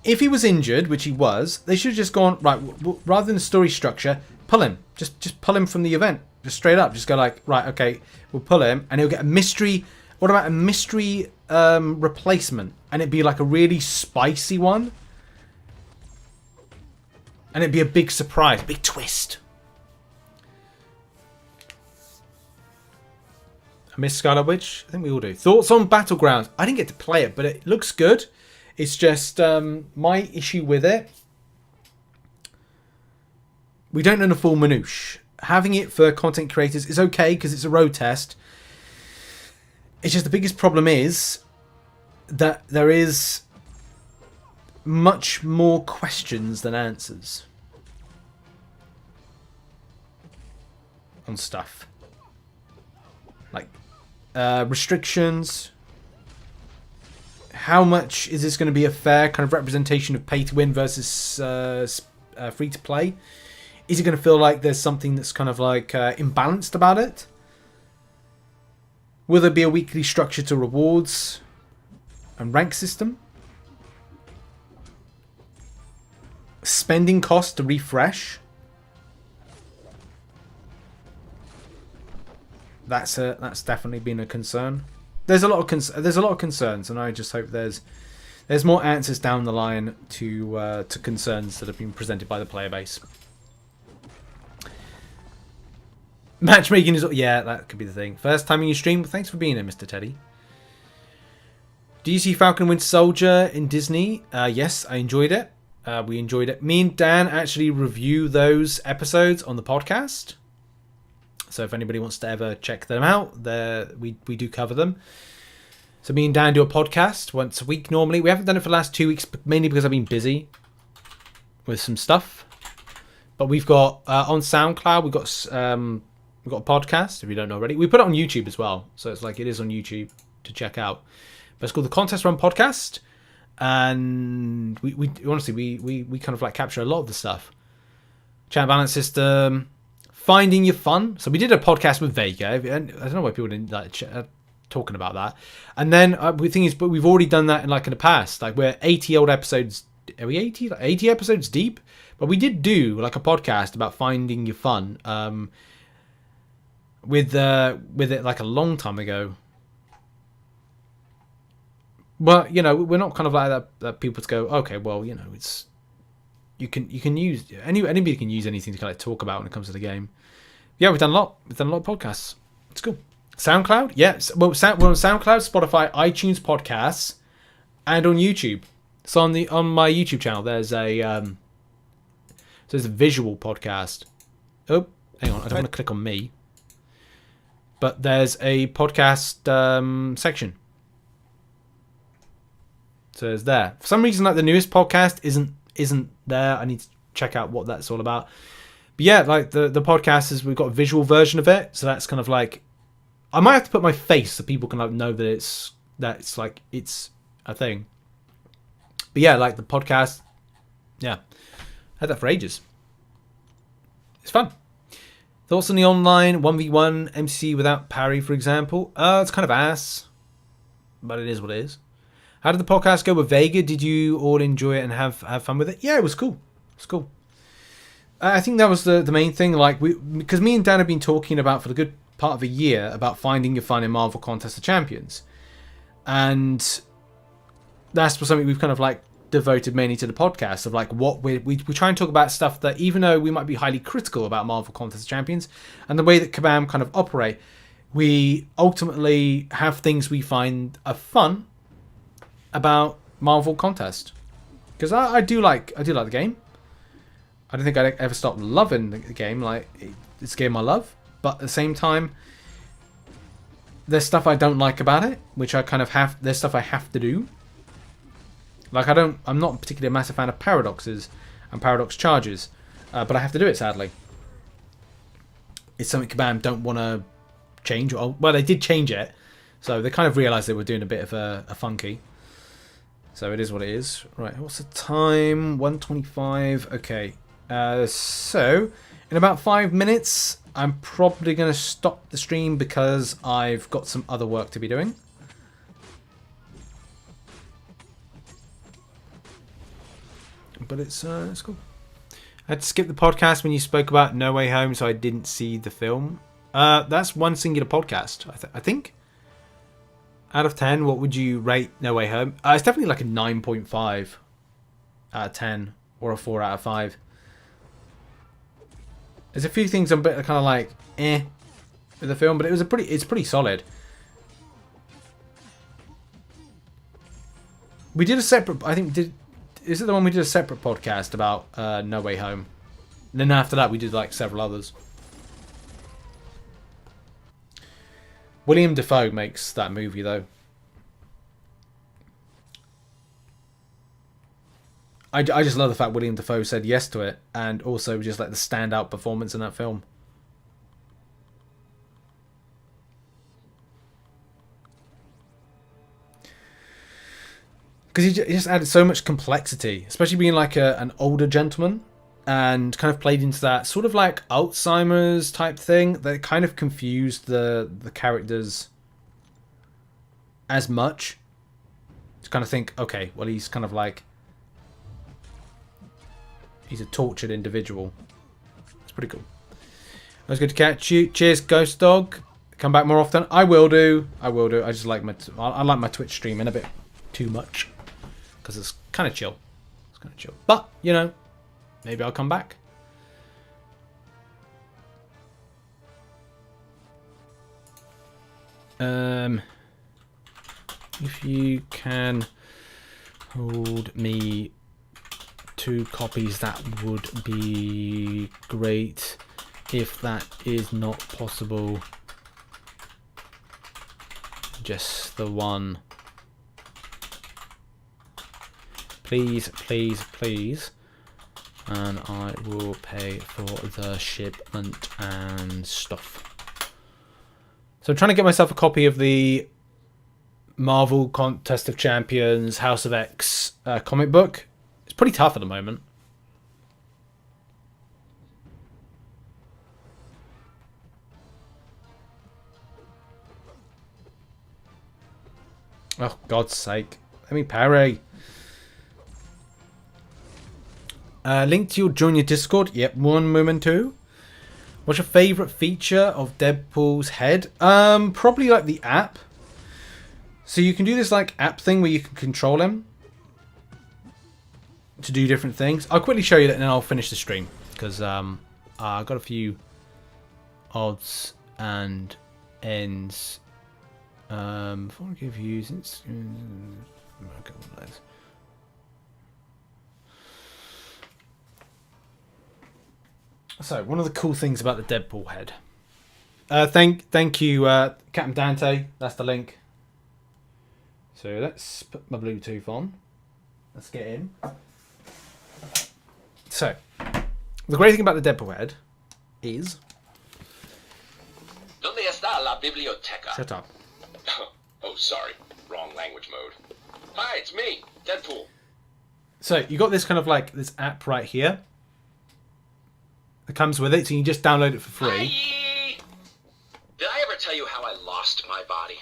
if he was injured, which he was, they should have just gone, right, rather than the story structure, pull him. Just pull him from the event. Just straight up. Just go like, right, okay, we'll pull him, and he'll get a mystery. What about a mystery replacement? And it'd be like a really spicy one. And it'd be a big surprise, big twist. I miss Scarlet Witch. I think we all do. Thoughts on Battlegrounds? I didn't get to play it, but it looks good. It's just my issue with it. We don't know the full minutiae. Having it for content creators is okay because it's a road test. It's just the biggest problem is that there is much more questions than answers on stuff. Like restrictions. How much is this going to be a fair kind of representation of pay to win versus free to play? Is it going to feel like there's something that's kind of like imbalanced about it? Will there be a weekly structure to rewards and rank system? Spending cost to refresh? That's definitely been a concern. There's a lot of concerns, and I just hope there's more answers down the line to concerns that have been presented by the player base. Matchmaking is... Yeah, that could be the thing. First time in your stream. Thanks for being here, Mr. Teddy. Do you see Falcon Winter Soldier in Disney? Yes, I enjoyed it. We enjoyed it. Me and Dan actually review those episodes on the podcast. So if anybody wants to ever check them out, we do cover them. So me and Dan do a podcast once a week normally. We haven't done it for the last 2 weeks, mainly because I've been busy with some stuff. But we've got on SoundCloud, we've got a podcast, if you don't know already. We put it on YouTube as well. So it's like it is on YouTube to check out. But it's called the Contest Run Podcast. And we honestly, we kind of like capture a lot of the stuff. Chat balance system. Finding your fun. So we did a podcast with Vega. I don't know why people didn't like talking about that. And then the thing is, but we've already done that in the past. Like we're 80 old episodes. Are we 80? 80 episodes deep? But we did do like a podcast about finding your fun. With it like a long time ago. But we're not kind of like that people to go, okay, well, it's you can use anybody can use anything to kind of talk about when it comes to the game. Yeah, we've done a lot of podcasts. It's cool. SoundCloud, yes. Well, we're on SoundCloud, Spotify, iTunes podcasts, and on YouTube. So on my YouTube channel, there's a visual podcast. Oh, hang on, I don't want to click on me. But there's a podcast section. So it's there. For some reason, like the newest podcast isn't there. I need to check out what that's all about. But yeah, like the podcast is, we've got a visual version of it. So that's kind of like, I might have to put my face so people can like know that it's a thing. But yeah, like the podcast, yeah, I had that for ages. It's fun. Thoughts on the online 1v1 MC without parry, for example? It's kind of ass, but it is what it is. How did the podcast go with Vega? Did you all enjoy it and have fun with it? Yeah, it was cool. It's cool. I think that was the main thing. Like because me and Dan have been talking about for the good part of a year about finding your fun in Marvel Contest of Champions, and that's something we've kind of like devoted mainly to the podcast of like what we try and talk about stuff that even though we might be highly critical about Marvel Contest of Champions and the way that Kabam kind of operate, we ultimately have things we find are fun about Marvel Contest, because I do like the game. I don't think I'd ever stop loving the game. Like it's a game I love, but at the same time, there's stuff I don't like about it, which I kind of have. There's stuff I have to do. Like I'm not particularly a massive fan of paradoxes and paradox charges, but I have to do it sadly. It's something Kabam don't want to change. Well, they did change it, So they kind of realised they were doing a bit of a funky. So it is what it is. Right, what's the time? 1:25. Okay. So in about 5 minutes, I'm probably going to stop the stream because I've got some other work to be doing. But it's cool. I had to skip the podcast when you spoke about No Way Home, so I didn't see the film. That's one singular podcast, I think. Out of 10, what would you rate No Way Home? It's definitely like a 9.5 out of 10 or a 4 out of 5. There's a few things I'm a bit kind of like with the film, but it's pretty solid. We did a separate, I think, is it the one we did a separate podcast about No Way Home? And then after that we did like several others. William Dafoe makes that movie though. I just love the fact William Dafoe said yes to it, and also just like the standout performance in that film. Because he just added so much complexity, especially being like an older gentleman, and kind of played into that sort of like Alzheimer's type thing that kind of confused the characters as much. To kind of think, okay, well he's kind of like, he's a tortured individual. It's pretty cool. It was good to catch you. Cheers, Ghost Dog. Come back more often. I will do. I just like I like my Twitch streaming a bit too much. Because it's kind of chill. It's kind of chill. But, you know, maybe I'll come back. If you can hold me 2 copies, that would be great. If that is not possible, just the one. Please, please, please. And I will pay for the shipment and stuff. So I'm trying to get myself a copy of the Marvel Contest of Champions House of X comic book. It's pretty tough at the moment. Oh, God's sake. Let me parry. Link to your join your Discord. Yep, one moment too. What's your favourite feature of Deadpool's head? Probably like the app. So you can do this like app thing where you can control him to do different things. I'll quickly show you that and then I'll finish the stream. Because I've got a few odds and ends. Before I give you... So, one of the cool things about the Deadpool head. Thank you, Captain Dante. That's the link. So, let's put my Bluetooth on. Let's get in. So, the great thing about the Deadpool head is... ¿Dónde está la biblioteca? Shut up. Oh, sorry. Wrong language mode. Hi, it's me, Deadpool. So, you got this kind of like, this app right here. It comes with it, so you can just download it for free. Hi. Did I ever tell you how I lost my body?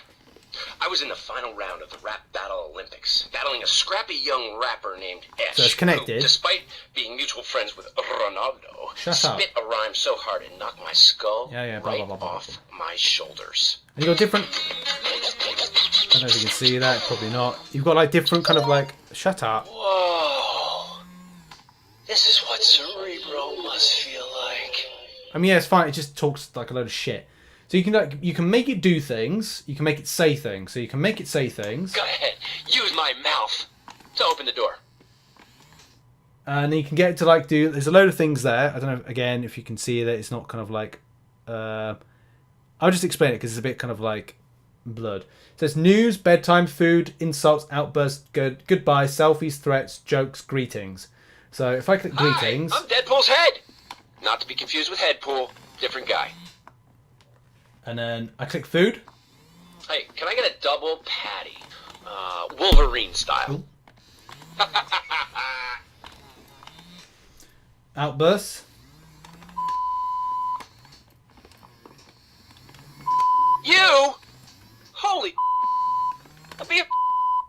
I was in the final round of the Rap Battle Olympics, battling a scrappy young rapper named Esh, So it's connected. who, despite being mutual friends with Ronaldo, Shut up. spit a rhyme so hard it knocked my skull blah, right blah, blah, blah, off my shoulders. And you've got different... I don't know if you can see that, probably not. You've got like different kind of like... Shut up. Whoa. This is what Cerebro must feel like. I mean, yeah, it's fine. It just talks like a load of shit. So you can like, you can make it do things. You can make it say things. So you can make it say things. Go ahead. Use my mouth to open the door. And then you can get it to like do... There's a load of things there. I don't know, again, if you can see that it's not kind of like... I'll just explain it because it's a bit kind of like blurred. It says news, bedtime, food, insults, outbursts, goodbye, selfies, threats, jokes, greetings. So if I click greetings... Hi, I'm Deadpool's head. Not to be confused with Headpool. Different guy. And then I click food. Hey, can I get a double patty? Wolverine style. Outbursts. You? Holy I'll be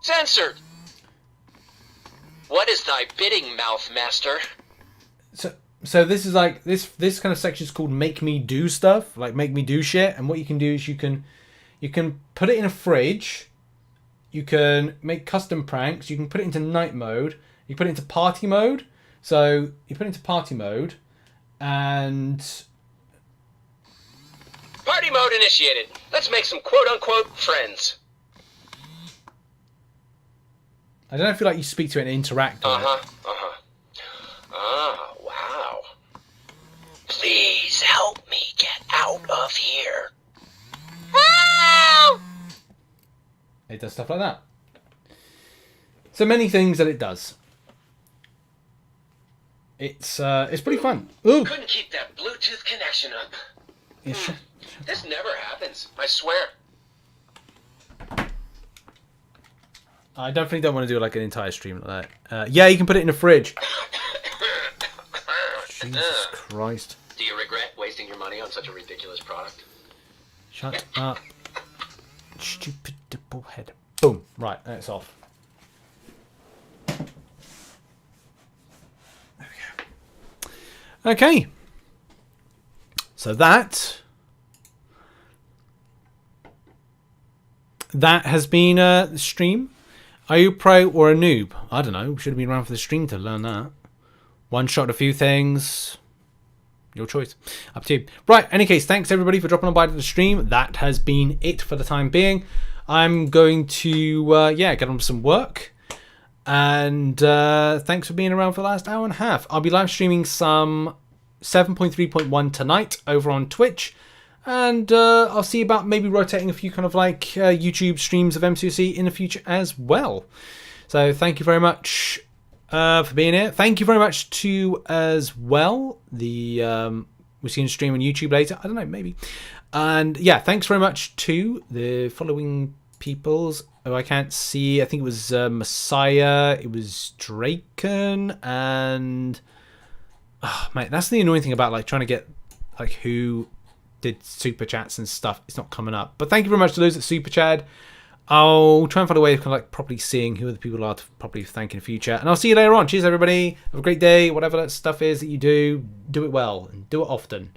censored. What is thy bidding, mouth master? So this is like this kind of section is called make me do stuff, like make me do shit. And what you can do is you can put it in a fridge. You can make custom pranks. You can put it into night mode. You put it into party mode. So you put it into party mode, and party mode initiated. Let's make some quote-unquote friends. I don't feel like you speak to it and interact with it. Ah, wow. Please help me get out of here. It does stuff like that. So many things that it does. It's pretty fun. Ooh. Couldn't keep that Bluetooth connection up. Yeah, sure. This never happens, I swear. I definitely don't want to do like an entire stream like that. Yeah, you can put it in the fridge. Jesus Christ. Do you regret wasting your money on such a ridiculous product? Shut up. Stupid double head. Boom. Right, that's off. There we go. Okay. So that has been the stream. Are you a pro or a noob? I don't know. Should have been around for the stream to learn that. One shot a few things. Your choice. Up to you. Right, any case, thanks everybody for dropping on by to the stream. That has been it for the time being. I'm going to get on with some work. And thanks for being around for the last hour and a half. I'll be live streaming some 7.3.1 tonight over on Twitch. And I'll see about maybe rotating a few kind of like YouTube streams of MCOC in the future as well. So thank you very much for being here. Thank you very much to as well the we'll see you in stream on YouTube later. I don't know, maybe. And yeah, thanks very much to the following peoples who I can't see. I think it was Messiah, it was Draken, and mate, that's the annoying thing about like trying to get like who did super chats and stuff. It's not coming up. But thank you very much to those that super chat. I'll try and find a way of kind of like properly seeing who the people are to properly thank in the future. And I'll see you later on. Cheers, everybody. Have a great day. Whatever that stuff is that you do, do it well and do it often.